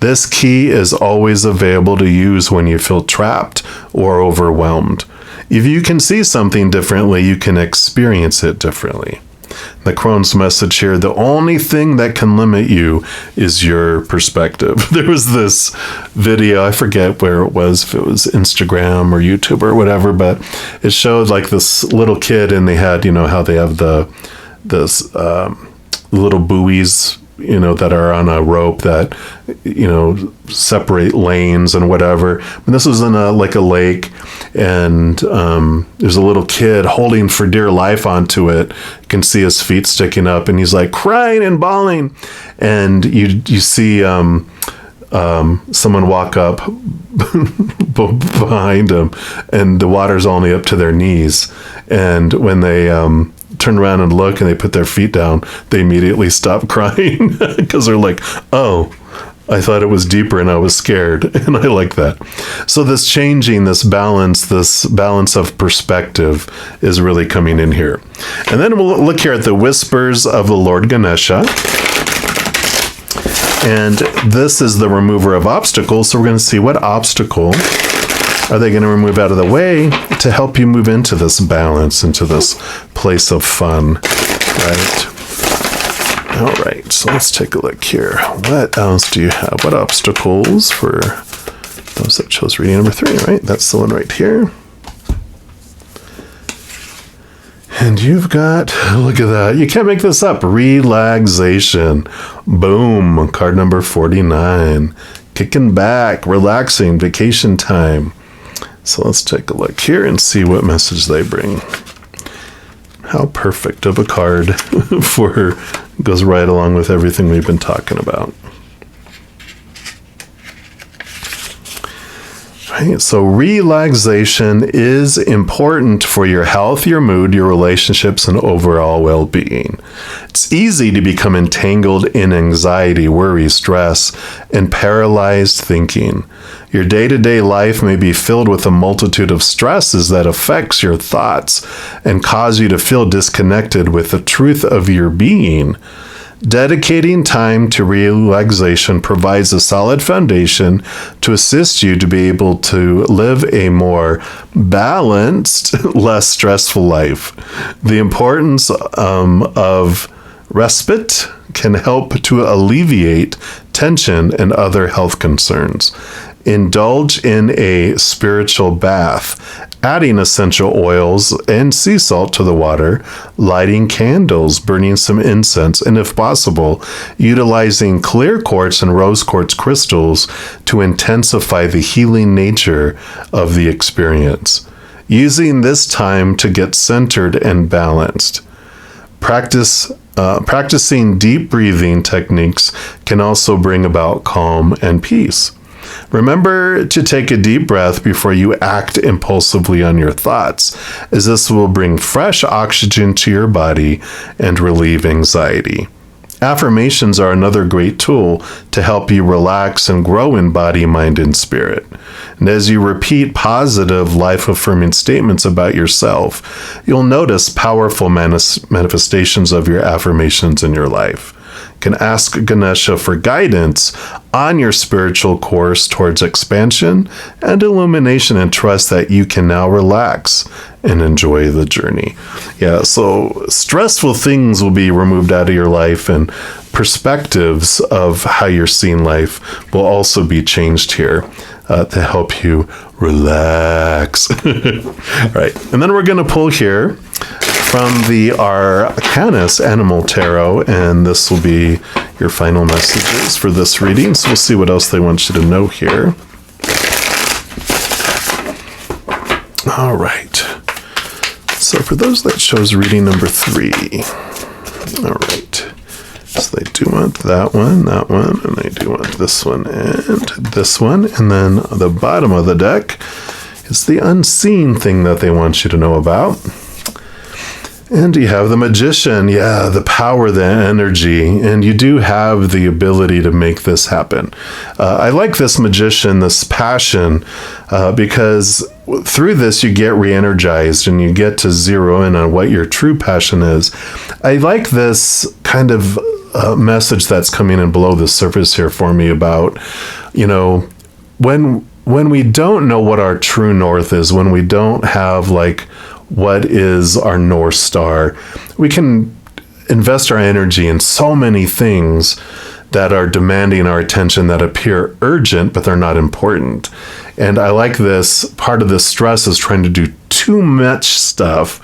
This key is always available to use when you feel trapped or overwhelmed. If you can see something differently, you can experience it differently. The Crohn's message here, the only thing that can limit you is your perspective. There was this video, I forget where it was, if it was Instagram or YouTube or whatever, but it showed like this little kid and they had, how they have this little buoys, that are on a rope that, separate lanes and whatever. And this was in a lake, and there's a little kid holding for dear life onto it. You can see his feet sticking up, and he's like crying and bawling. And you see someone walk up behind him, and the water's only up to their knees. And when they turn around and look and they put their feet down, they immediately stop crying because they're like, oh, I thought it was deeper and I was scared. And I like that. So this changing, this balance of perspective is really coming in here. And then we'll look here at the whispers of the Lord Ganesha. And this is the remover of obstacles. So we're going to see what obstacle are they going to remove out of the way to help you move into this balance, into this place of fun, right? All right, so let's take a look here. What else do you have? What obstacles for those that chose reading number 3, right? That's the one right here. And you've got, look at that. You can't make this up. Relaxation. Boom. Card number 49. Kicking back, relaxing, vacation time. So let's take a look here and see what message they bring. How perfect of a card goes right along with everything we've been talking about. Right, so relaxation is important for your health, your mood, your relationships, and overall well-being. It's easy to become entangled in anxiety, worry, stress, and paralyzed thinking. Your day-to-day life may be filled with a multitude of stresses that affects your thoughts and cause you to feel disconnected with the truth of your being. Dedicating time to relaxation provides a solid foundation to assist you to be able to live a more balanced, less stressful life. The importance of respite can help to alleviate tension and other health concerns. Indulge in a spiritual bath, adding essential oils and sea salt to the water, lighting candles, burning some incense, and if possible, utilizing clear quartz and rose quartz crystals to intensify the healing nature of the experience. Using this time to get centered and balanced. Practicing deep breathing techniques can also bring about calm and peace. Remember to take a deep breath before you act impulsively on your thoughts, as this will bring fresh oxygen to your body and relieve anxiety. Affirmations are another great tool to help you relax and grow in body, mind, and spirit. And as you repeat positive, life-affirming statements about yourself, you'll notice powerful manifestations of your affirmations in your life. You can ask Ganesha for guidance on your spiritual course towards expansion and illumination, and trust that you can now relax and enjoy the journey. Yeah, so stressful things will be removed out of your life, and perspectives of how you're seeing life will also be changed here to help you relax. All right, and then we're going to pull here from the Arcanus Animal Tarot, and this will be your final messages for this reading. So we'll see what else they want you to know here. All right. So for those that chose reading number 3, all right. So they do want that one, and they do want this one and this one. And then the bottom of the deck is the unseen thing that they want you to know about. And you have the Magician, yeah, the power, the energy, and you do have the ability to make this happen. I like this Magician, this passion, because through this you get re-energized and you get to zero in on what your true passion is. I like this kind of message that's coming in below the surface here for me about, you know, when we don't know what our true north is, when we don't have like what is our North Star, we can invest our energy in so many things that are demanding our attention, that appear urgent, but they're not important. And I like this, part of this stress is trying to do too much stuff.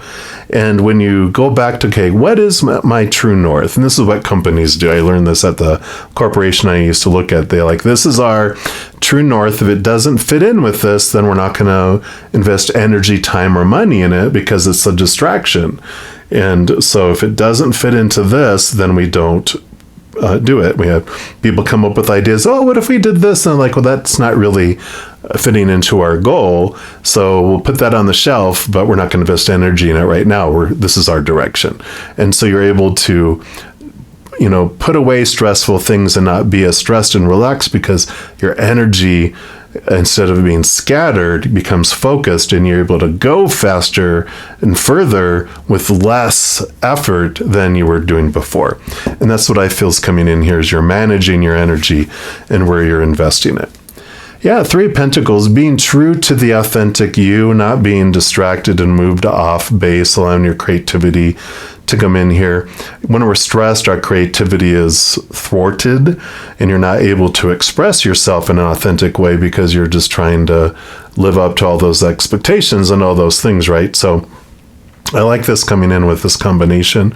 And when you go back to, okay, what is my true north? And this is what companies do. I learned this at the corporation I used to look at. They're like, this is our true north. If it doesn't fit in with this, then we're not going to invest energy, time, or money in it because it's a distraction. And so if it doesn't fit into this, then we don't do it. We have people come up with ideas. Oh, what if we did this? And I'm like, well, that's not really fitting into our goal. So we'll put that on the shelf, but we're not going to invest energy in it right now. This is our direction. And so you're able to, you know, put away stressful things and not be as stressed and relaxed, because your energy, instead of being scattered, becomes focused, and you're able to go faster and further with less effort than you were doing before. And that's what I feel is coming in here, is you're managing your energy and where you're investing it. Yeah, 3 of Pentacles, being true to the authentic you, not being distracted and moved off base, allowing your creativity to come in here. When we're stressed, our creativity is thwarted and you're not able to express yourself in an authentic way because you're just trying to live up to all those expectations and all those things, right? So I like this coming in with this combination,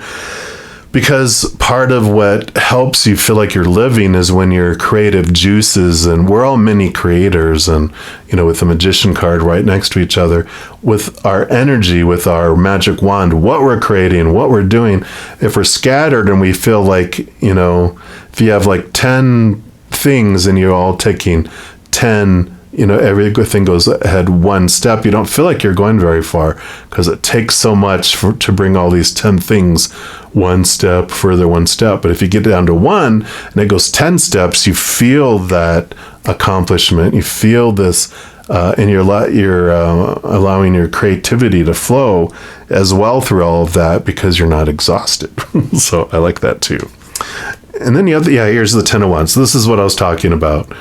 because part of what helps you feel like you're living is when your creative juices, and we're all mini creators, and, you know, with the Magician card right next to each other, with our energy, with our magic wand, what we're creating, what we're doing, if we're scattered and we feel like, you know, if you have like 10 things and you're all taking 10, you know, everything goes ahead one step, you don't feel like you're going very far, because it takes so much to bring all these 10 things one step further, one step. But if you get down to one and it goes 10 steps, you feel that accomplishment, you feel this, and you're allowing your creativity to flow as well through all of that, because you're not exhausted. So I like that too. And then you have here's the 10 of Wands. This is what I was talking about.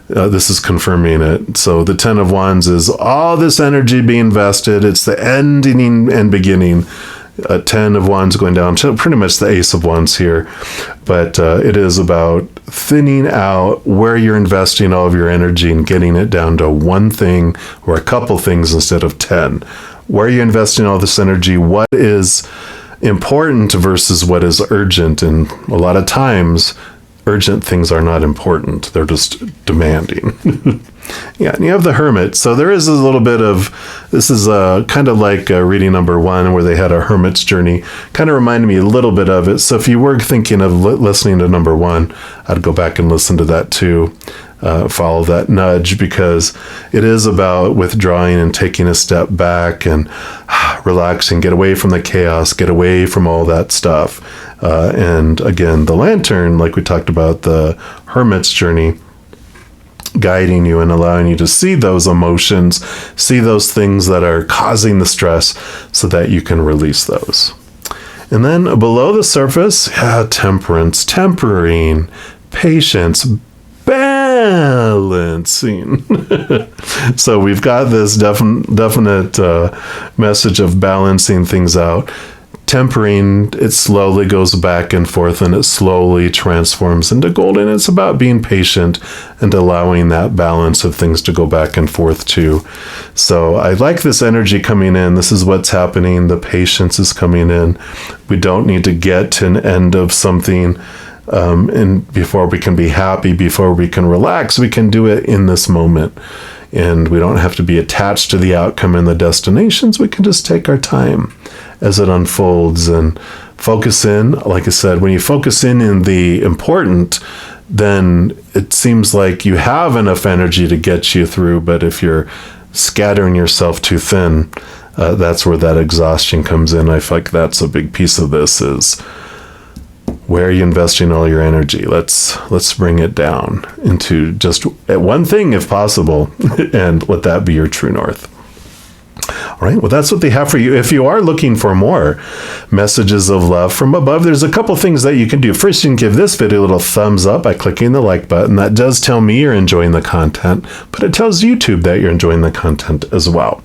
This is confirming it. So the 10 of Wands is all this energy being invested. It's the ending and beginning. 10 of Wands going down to pretty much the Ace of Wands here. But it is about thinning out where you're investing all of your energy and getting it down to one thing or a couple things instead of 10. Where are you investing all this energy? What is important versus what is urgent? And a lot of times, urgent things are not important. They're just demanding. Yeah, and you have the Hermit. So there is a little bit of, this is kind of like reading number 1 where they had a hermit's journey. Kind of reminded me a little bit of it. So if you were thinking of listening to number 1, I'd go back and listen to that too. Follow that nudge, because it is about withdrawing and taking a step back and relaxing, get away from the chaos, get away from all that stuff. And again, the Lantern, like we talked about, the Hermit's journey, guiding you and allowing you to see those emotions, see those things that are causing the stress, so that you can release those. And then below the surface, temperance, tempering, patience, balancing. So we've got this definite message of balancing things out. Tempering, it slowly goes back and forth and it slowly transforms into gold. And it's about being patient and allowing that balance of things to go back and forth too. So I like this energy coming in. This is what's happening. The patience is coming in. We don't need to get to an end of something and before we can be happy, before we can relax. We can do it in this moment. And we don't have to be attached to the outcome and the destinations. We can just take our time as it unfolds and focus in. Like I said, when you focus in the important, then it seems like you have enough energy to get you through. But if you're scattering yourself too thin, that's where that exhaustion comes in. I feel like that's a big piece of this is, where are you investing all your energy? Let's bring it down into just one thing if possible, and let that be your true north. All right, well, that's what they have for you. If you are looking for more messages of love from above, there's a couple things that you can do. First, you can give this video a little thumbs up by clicking the like button. That does tell me you're enjoying the content, but it tells YouTube that you're enjoying the content as well.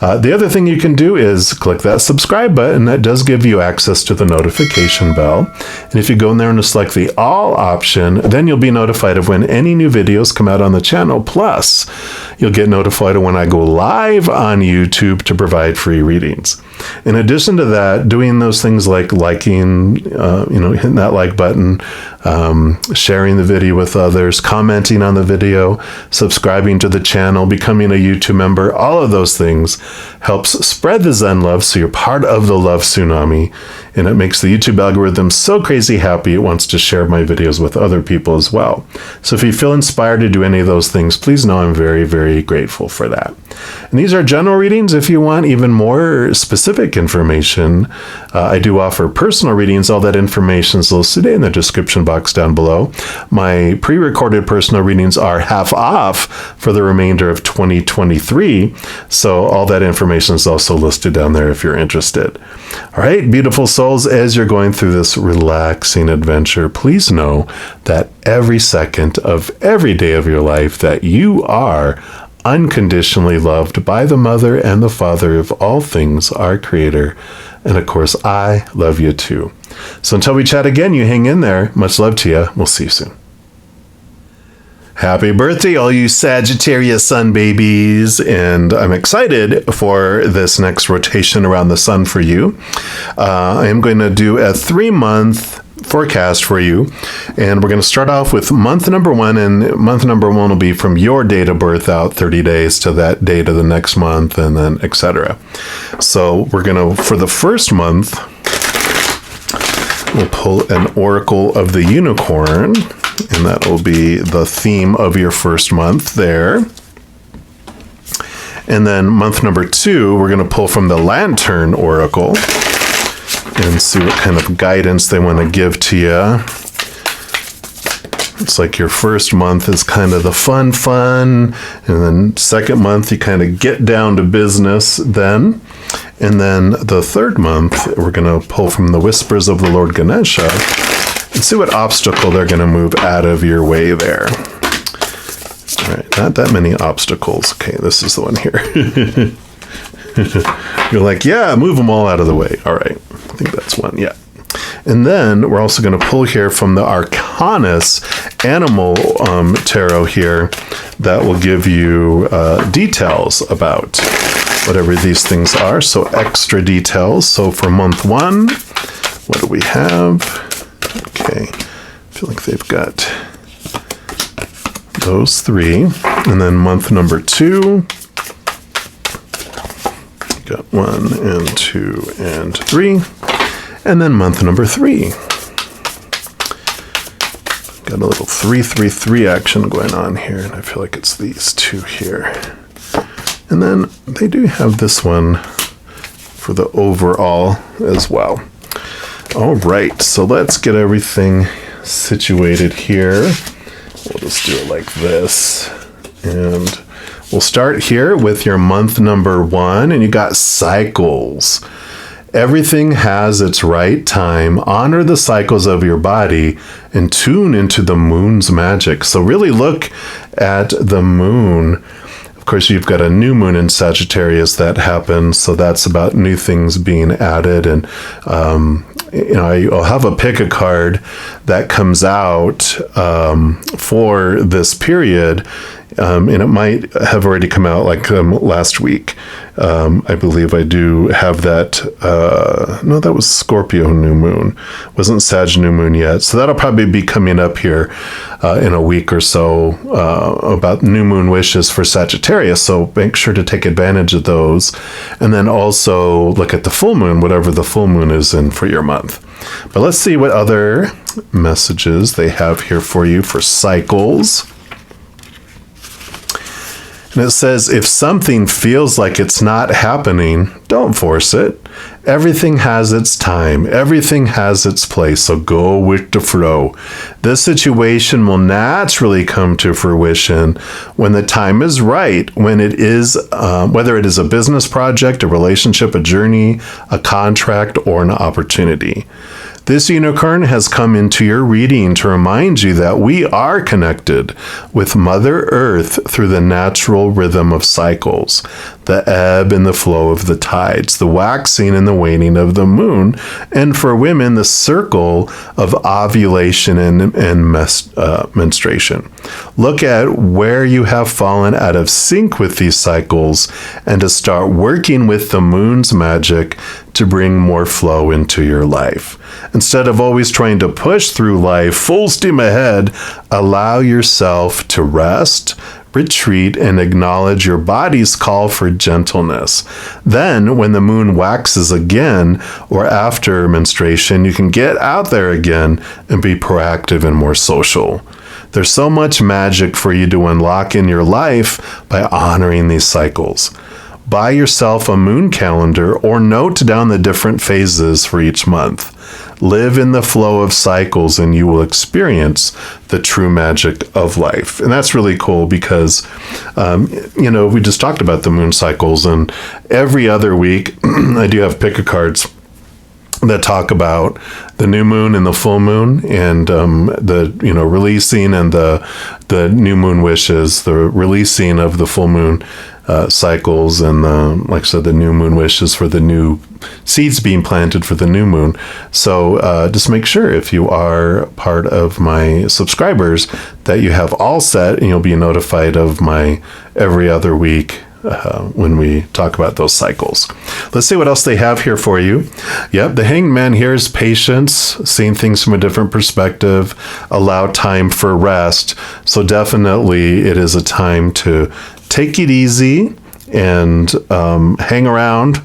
The other thing you can do is click that subscribe button. That does give you access to the notification bell. And if you go in there and select the all option, then you'll be notified of when any new videos come out on the channel. Plus, you'll get notified of when I go live on YouTube to provide free readings. In addition to that, doing those things like liking, hitting that like button, sharing the video with others, commenting on the video, subscribing to the channel, becoming a YouTube member, all of those things helps spread the Zen love, so you're part of the Love Tsunami, and it makes the YouTube algorithm so crazy happy it wants to share my videos with other people as well. So if you feel inspired to do any of those things, please know I'm very, very grateful for that. And these are general readings. If you want even more specific information, I do offer personal readings. All that information is listed in the description box down below. My pre-recorded personal readings are half off for the remainder of 2023. So all that information is also listed down there if you're interested. All right, beautiful souls, as you're going through this relaxing adventure, please know that every second of every day of your life that you are unconditionally loved by the Mother and the Father of all things, our Creator. And of course, I love you too. So until we chat again, you hang in there. Much love to you. We'll see you soon. Happy birthday, all you Sagittarius sun babies. And I'm excited for this next rotation around the sun for you. I am going to do a 3-month forecast for you, and we're going to start off with month number 1, and month number 1 will be from your date of birth out 30 days to that date of the next month, and then etc. So we're going to, for the first month, we'll pull an Oracle of the Unicorn, and that will be the theme of your first month there. And then month number 2, we're going to pull from the Lantern Oracle and see what kind of guidance they want to give to you. It's like your first month is kind of the fun, and then second month you kind of get down to business then. And then the third month, we're going to pull from the Whispers of the Lord Ganesha and see what obstacle they're going to move out of your way there. All right, not that many obstacles. Okay, this is the one here. You're like, yeah, move them all out of the way. All right, I think that's one, yeah. And then we're also going to pull here from the Arcanus Animal Tarot here that will give you details about whatever these things are. So extra details. So for month 1, what do we have? Okay, I feel like they've got those 3. And then month number 2. Got 1 and 2 and 3. And then month number 3. Got a little 3-3-3 action going on here, and I feel like it's these 2 here. And then they do have this one for the overall as well. All right, so let's get everything situated here. We'll just do it like this. And we'll start here with your month number 1, and you got cycles. Everything has its right time. Honor the cycles of your body and tune into the moon's magic. So really look at the moon. Of course, you've got a new moon in Sagittarius that happens. So that's about new things being added. And, I'll have a pick a card that comes out for this period. And it might have already come out like last week. I believe I do have that. No, that was Scorpio new moon. Wasn't Sag new moon yet. So that'll probably be coming up here in a week or so about new moon wishes for Sagittarius. So make sure to take advantage of those. And then also look at the full moon, whatever the full moon is in for your month. But let's see what other messages they have here for you for cycles. And it says, if something feels like it's not happening, don't force it. Everything has its time. Everything has its place. So go with the flow. This situation will naturally come to fruition when the time is right, when it is, whether it is a business project, a relationship, a journey, a contract, or an opportunity. This unicorn has come into your reading to remind you that we are connected with Mother Earth through the natural rhythm of cycles, the ebb and the flow of the tides, the waxing and the waning of the moon, and for women, the circle of ovulation and menstruation. Look at where you have fallen out of sync with these cycles and to start working with the moon's magic to bring more flow into your life. Instead of always trying to push through life full steam ahead, allow yourself to rest, retreat, and acknowledge your body's call for gentleness. Then, when the moon waxes again or after menstruation, you can get out there again and be proactive and more social. There's so much magic for you to unlock in your life by honoring these cycles. Buy yourself a moon calendar or note down the different phases for each month. Live in the flow of cycles and you will experience the true magic of life. And that's really cool because, we just talked about the moon cycles, and every other week I do have pick-a-cards that talk about the new moon and the full moon, and the releasing and the new moon wishes, the releasing of the full moon cycles, and like I said, the new moon wishes for the new seeds being planted for the new moon. So just make sure if you are part of my subscribers that you have all set, and you'll be notified of my every other week when we talk about those cycles. Let's see what else they have here for you. Yep, the Hanged Man here is patience, seeing things from a different perspective, allow time for rest. So definitely it is a time to take it easy and hang around.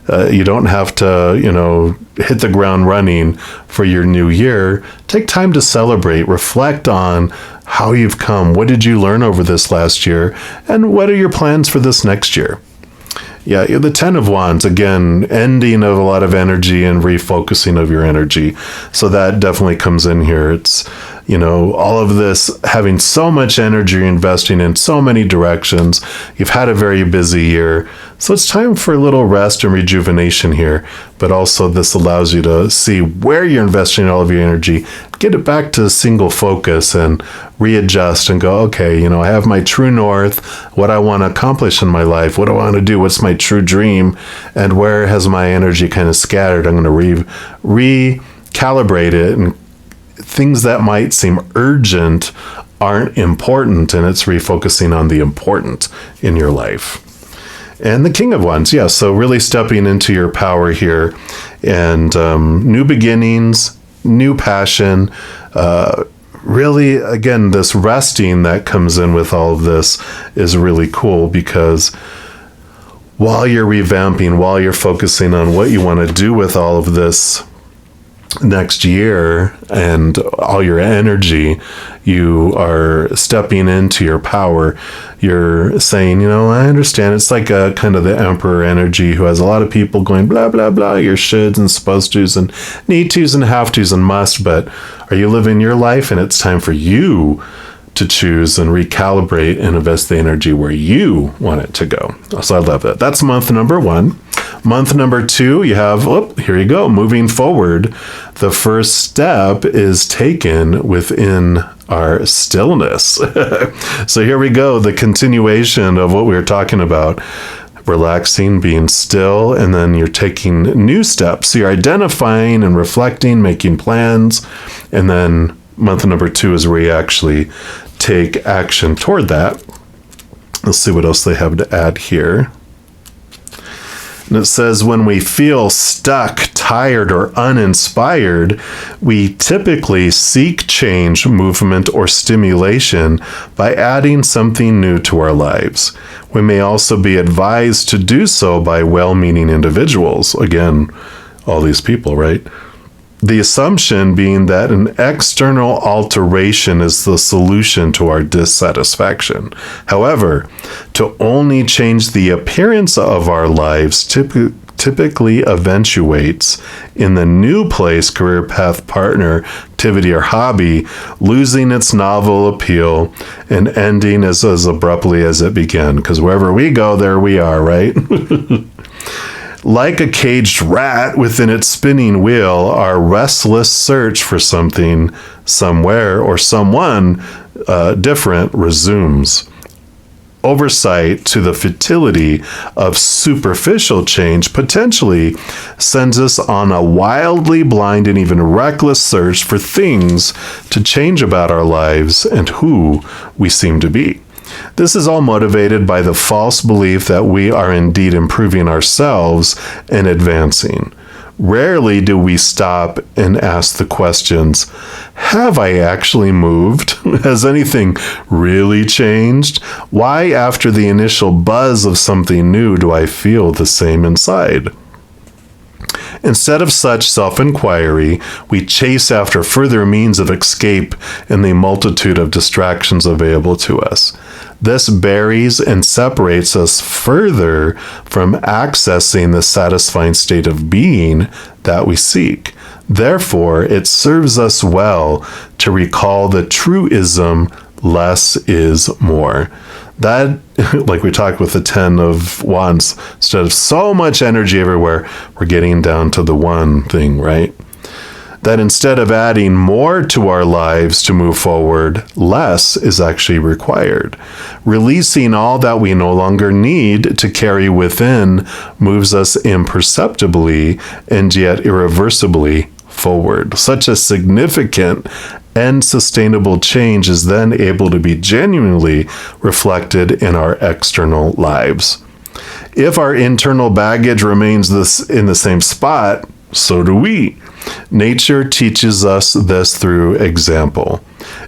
You don't have to, hit the ground running for your new year. Take time to celebrate, reflect on how you've come. What did you learn over this last year? And what are your plans for this next year? Yeah, the Ten of Wands, again, ending of a lot of energy and refocusing of your energy. So that definitely comes in here. It's, all of this, having so much energy, investing in so many directions. You've had a very busy year. So it's time for a little rest and rejuvenation here. But also this allows you to see where you're investing all of your energy, get it back to single focus and readjust and go, okay, I have my true north, what I want to accomplish in my life, what do I want to do, what's my true dream, and where has my energy kind of scattered. I'm going to recalibrate it, and things that might seem urgent aren't important, and it's refocusing on the important in your life. And the King of Wands, yeah, so really stepping into your power here, and new beginnings, new passion, really, again, this resting that comes in with all of this is really cool, because while you're revamping, while you're focusing on what you want to do with all of this next year and all your energy, you are stepping into your power. You're saying, I understand. It's like a kind of the emperor energy who has a lot of people going blah, blah, blah, your shoulds and supposed tos and need tos and have tos and must, but are you living your life? And it's time for you to choose and recalibrate and invest the energy where you want it to go. So I love that. That's month number 1. Month number 2, you have, here you go, moving forward. The first step is taken within our stillness. So here we go, the continuation of what we were talking about. Relaxing, being still, and then you're taking new steps. So you're identifying and reflecting, making plans, and then month number 2 is where you actually take action toward that. Let's see what else they have to add here. And it says, when we feel stuck, tired, or uninspired, we typically seek change, movement, or stimulation by adding something new to our lives. We may also be advised to do so by well-meaning individuals. Again, all these people, right? The assumption being that an external alteration is the solution to our dissatisfaction. However, to only change the appearance of our lives typically eventuates in the new place, career path, partner, activity, or hobby, losing its novel appeal and ending as abruptly as it began. Because wherever we go, there we are, right? Like a caged rat within its spinning wheel, our restless search for something, somewhere, or someone different resumes. Oversight to the futility of superficial change potentially sends us on a wildly blind and even reckless search for things to change about our lives and who we seem to be. This is all motivated by the false belief that we are indeed improving ourselves and advancing. Rarely do we stop and ask the questions, have I actually moved? Has anything really changed? Why, after the initial buzz of something new, do I feel the same inside? Instead of such self-inquiry, we chase after further means of escape in the multitude of distractions available to us. This buries and separates us further from accessing the satisfying state of being that we seek. Therefore, it serves us well to recall the truism, less is more. That, like we talked with the 10 of Wands, instead of so much energy everywhere, we're getting down to the one thing, right? That instead of adding more to our lives to move forward, less is actually required. Releasing all that we no longer need to carry within moves us imperceptibly and yet irreversibly forward. Such a significant and sustainable change is then able to be genuinely reflected in our external lives. If our internal baggage remains in the same spot, so do we. Nature teaches us this through example.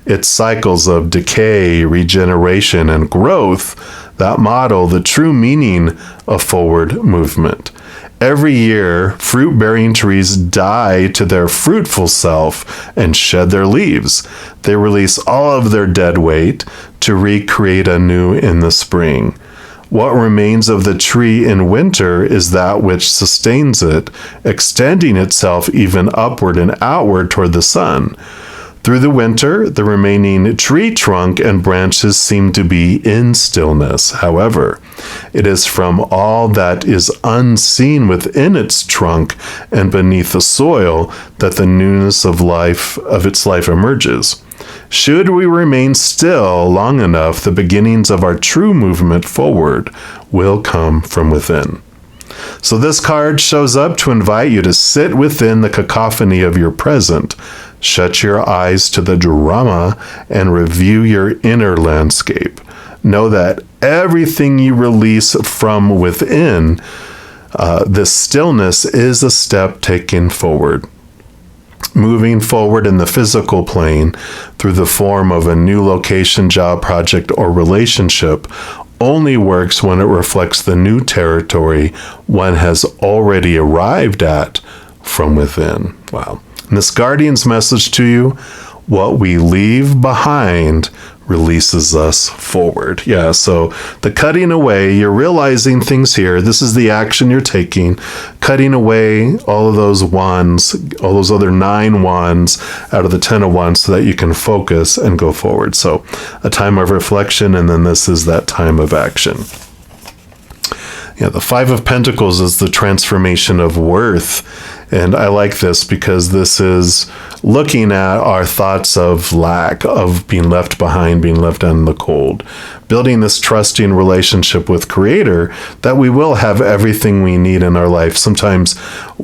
Its cycles of decay, regeneration, and growth that model the true meaning of forward movement. Every year, fruit-bearing trees die to their fruitful self and shed their leaves. They release all of their dead weight to recreate anew in the spring. What remains of the tree in winter is that which sustains it, extending itself even upward and outward toward the sun. Through the winter, the remaining tree trunk and branches seem to be in stillness. However, it is from all that is unseen within its trunk and beneath the soil that the newness of its life emerges. Should we remain still long enough, the beginnings of our true movement forward will come from within. So this card shows up to invite you to sit within the cacophony of your present, shut your eyes to the drama, and review your inner landscape. Know that everything you release from within, this stillness is a step taken forward. Moving forward in the physical plane through the form of a new location, job, project, or relationship only works when it reflects the new territory one has already arrived at from within. Wow. And this guardian's message to you, what we leave behind releases us forward. Yeah, so the cutting away, you're realizing things here. This is the action you're taking, cutting away all of those wands, all those other 9 wands out of the 10 of wands so that you can focus and go forward. So a time of reflection, and then this is that time of action. The Five of Pentacles is the transformation of worth. And I like this because this is looking at our thoughts of lack, of being left behind, being left out in the cold, building this trusting relationship with Creator that we will have everything we need in our life. Sometimes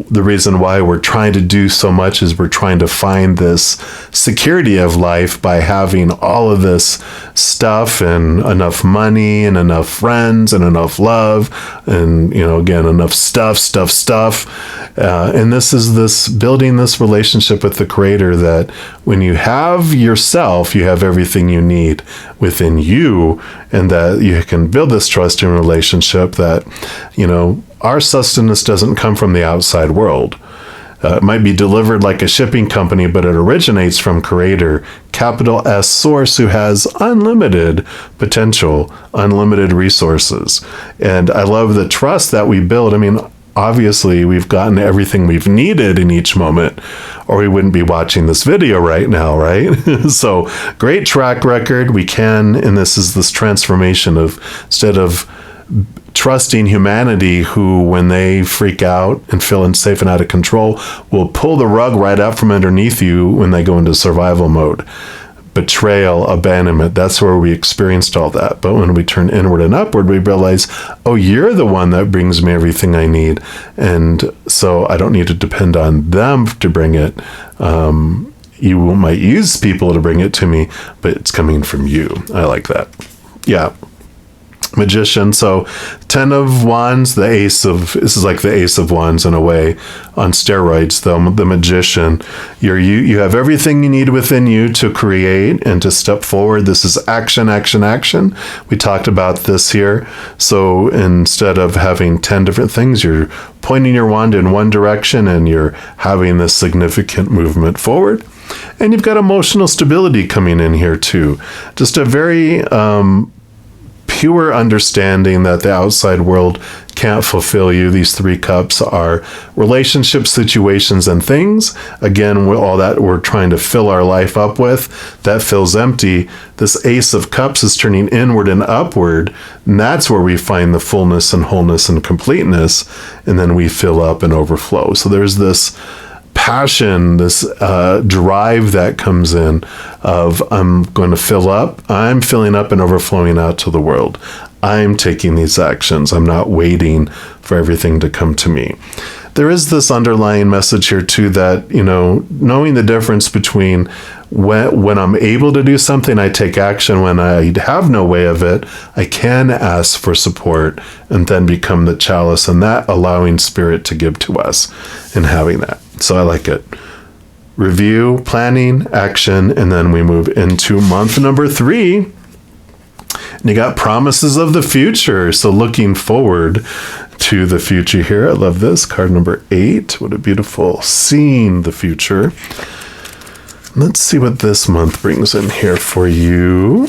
the reason why we're trying to do so much is we're trying to find this security of life by having all of this stuff and enough money and enough friends and enough love and, again, enough stuff. And this is this building this relationship with the Creator that when you have yourself, you have everything you need within you, and that you can build this trusting relationship that, our sustenance doesn't come from the outside world. It might be delivered like a shipping company, but it originates from Creator, capital S Source, who has unlimited potential, unlimited resources. And I love the trust that we build. Obviously, we've gotten everything we've needed in each moment, or we wouldn't be watching this video right now, right? So, great track record. We can, and this is this transformation of, instead of trusting humanity, who, when they freak out and feel unsafe and out of control, will pull the rug right out from underneath you when they go into survival mode. Betrayal, abandonment, that's where we experienced all that. But when we turn inward and upward, we realize, oh, you're the one that brings me everything I need. And so I don't need to depend on them to bring it. You might use people to bring it to me, but it's coming from you. I like that. Yeah. Magician. So 10 of Wands, this is like the Ace of Wands in a way, on steroids, though. The Magician. You have everything you need within you to create and to step forward. This is action. We talked about this here. So instead of having 10 different things, you're pointing your wand in one direction and you're having this significant movement forward. And you've got emotional stability coming in here too. Just a very pure understanding that the outside world can't fulfill you. These 3 cups are relationships, situations, and things. Again, all that we're trying to fill our life up with, that feels empty. This Ace of Cups is turning inward and upward, and that's where we find the fullness and wholeness and completeness, and then we fill up and overflow. So there's this passion, this drive that comes in of, I'm going to fill up, I'm filling up and overflowing out to the world. I'm taking these actions. I'm not waiting for everything to come to me. There is this underlying message here too that, knowing the difference between when I'm able to do something, I take action. When I have no way of it, I can ask for support and then become the chalice, and that allowing Spirit to give to us and having that. So I like it. Review, planning, action, and then we move into month number 3. And you got promises of the future. So looking forward to the future here. I love this. Card number 8. What a beautiful seeing the future. Let's see what this month brings in here for you.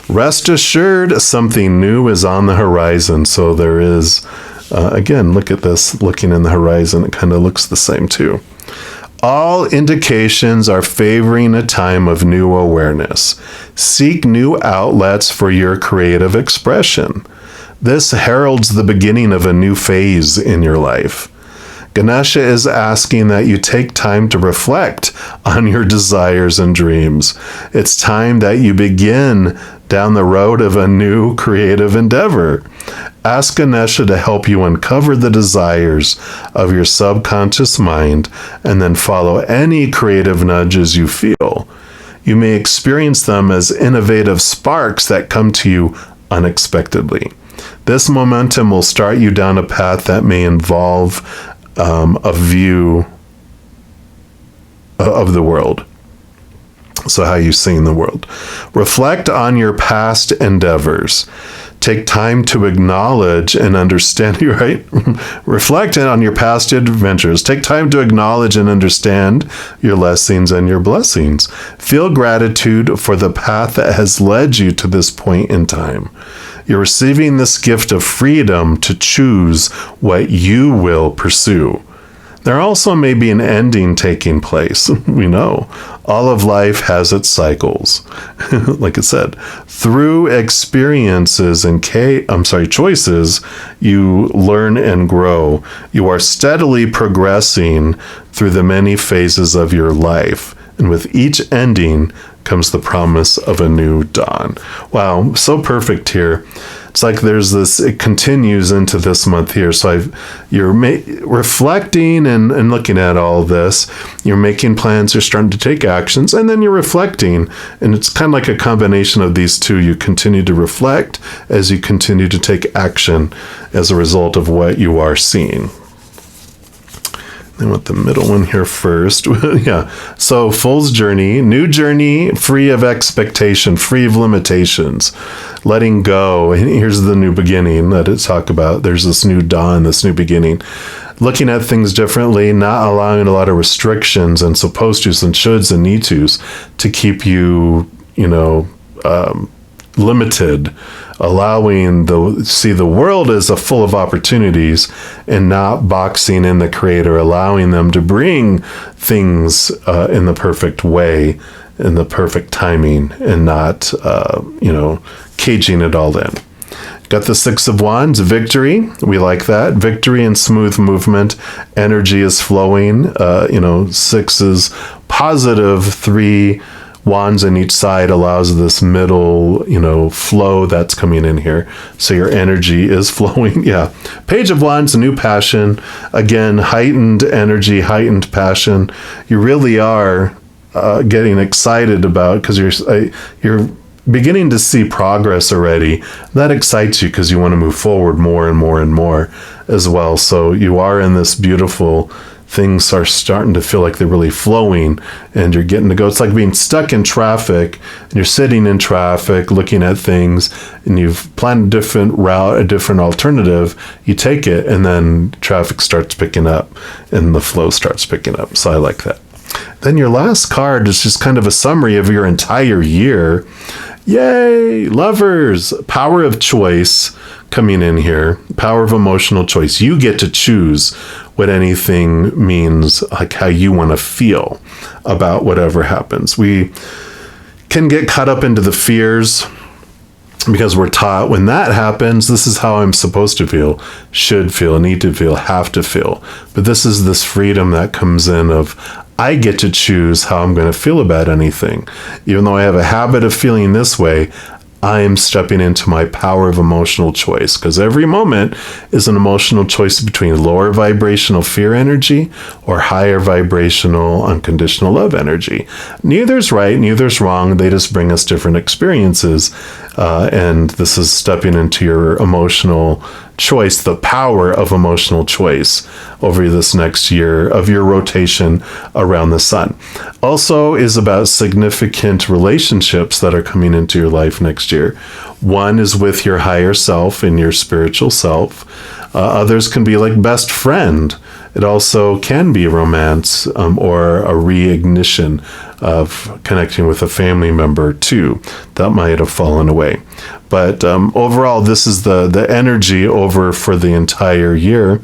Rest assured, something new is on the horizon. So there is, again, look at this, looking in the horizon. It kind of looks the same too. All indications are favoring a time of new awareness. Seek new outlets for your creative expression. This heralds the beginning of a new phase in your life. Ganesha is asking that you take time to reflect on your desires and dreams. It's time that you begin down the road of a new creative endeavor. Ask Ganesha to help you uncover the desires of your subconscious mind and then follow any creative nudges you feel. You may experience them as innovative sparks that come to you unexpectedly. This momentum will start you down a path that may involve a view of the world. So how you seeing the world. Reflect on your past endeavors. Take time to acknowledge and understand, right? Reflect on your past adventures. Take time to acknowledge and understand your lessons and your blessings. Feel gratitude for the path that has led you to this point in time. You're receiving this gift of freedom to choose what you will pursue. There also may be an ending taking place. We know all of life has its cycles. Like I said, through experiences and choices, you learn and grow. You are steadily progressing through the many phases of your life. And with each ending comes the promise of a new dawn. Wow, so perfect here. It's like it continues into this month here. So you're reflecting and looking at all this. You're making plans, you're starting to take actions, and then you're reflecting. And it's kind of like a combination of these two. You continue to reflect as you continue to take action as a result of what you are seeing. I want the middle one here first. Yeah. So Fool's Journey, new journey, free of expectation, free of limitations, letting go. And here's the new beginning that it talk about. There's this new dawn, this new beginning. Looking at things differently, not allowing a lot of restrictions and supposed tos and shoulds and need tos to keep you, limited, allowing see the world as full of opportunities and not boxing in the creator, allowing them to bring things in the perfect way, in the perfect timing, and not, caging it all in. Got the Six of Wands, victory. We like that. Victory and smooth movement. Energy is flowing. Six is positive. 3 wands on each side allows this middle, flow that's coming in here. So your energy is flowing. Yeah. Page of Wands, a new passion. Again, heightened energy, heightened passion. You really are getting excited about, because you're beginning to see progress already. That excites you because you want to move forward more and more and more as well. So you are in this beautiful, things are starting to feel like they're really flowing and you're getting to go. It's like being stuck in traffic and you're sitting in traffic looking at things and you've planned a different route, a different alternative. You take it and then traffic starts picking up and the flow starts picking up. So I like that. Then your last card is just kind of a summary of your entire year. Yay! Lovers, power of choice coming in here. Power of emotional choice. You get to choose what anything means, like how you want to feel about whatever happens. We can get caught up into the fears because we're taught when that happens, this is how I'm supposed to feel, should feel, need to feel, have to feel. But this is this freedom that comes in of, I get to choose how I'm going to feel about anything. Even though I have a habit of feeling this way, I'm stepping into my power of emotional choice, because every moment is an emotional choice between lower vibrational fear energy or higher vibrational unconditional love energy. Neither's right, neither's wrong. They just bring us different experiences. And this is stepping into your emotional choice, the power of emotional choice over this next year of your rotation around the sun. Also is about significant relationships that are coming into your life next year. One is with your higher self and your spiritual self. Others can be like best friend. It also can be romance or a reignition of connecting with a family member too. That might have fallen away. But overall, this is the energy over for the entire year.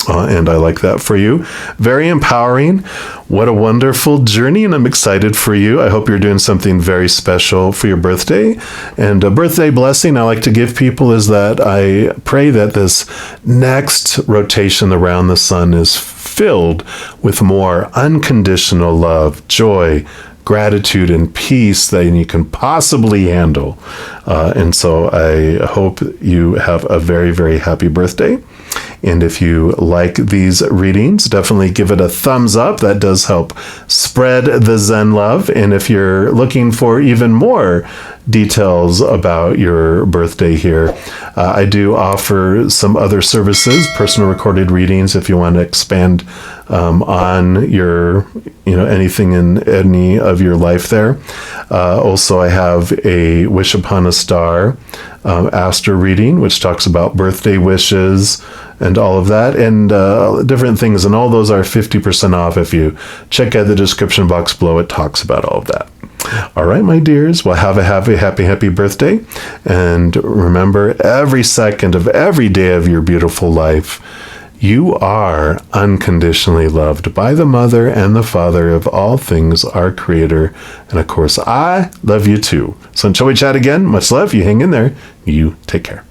And I like that for you. Very empowering. What a wonderful journey, and I'm excited for you. I hope you're doing something very special for your birthday. And a birthday blessing I like to give people is that I pray that this next rotation around the sun is filled with more unconditional love, joy, gratitude, and peace than you can possibly handle. And so I hope you have a very, very happy birthday. And if you like these readings, definitely give it a thumbs up. That does help spread the Zen love. And if you're looking for even more details about your birthday here, I do offer some other services, personal recorded readings, if you want to expand on your, anything in any of your life there. Also, I have a Wish Upon a Star Aster reading, which talks about birthday wishes and all of that, and different things. And all those are 50% off. If you check out the description box below, it talks about all of that. All right, my dears. Well, have a happy birthday. And remember, every second of every day of your beautiful life You are unconditionally loved by the Mother and the Father of all things, our Creator. And of course, I love you too. So until we chat again, much love. You hang in there. You take care.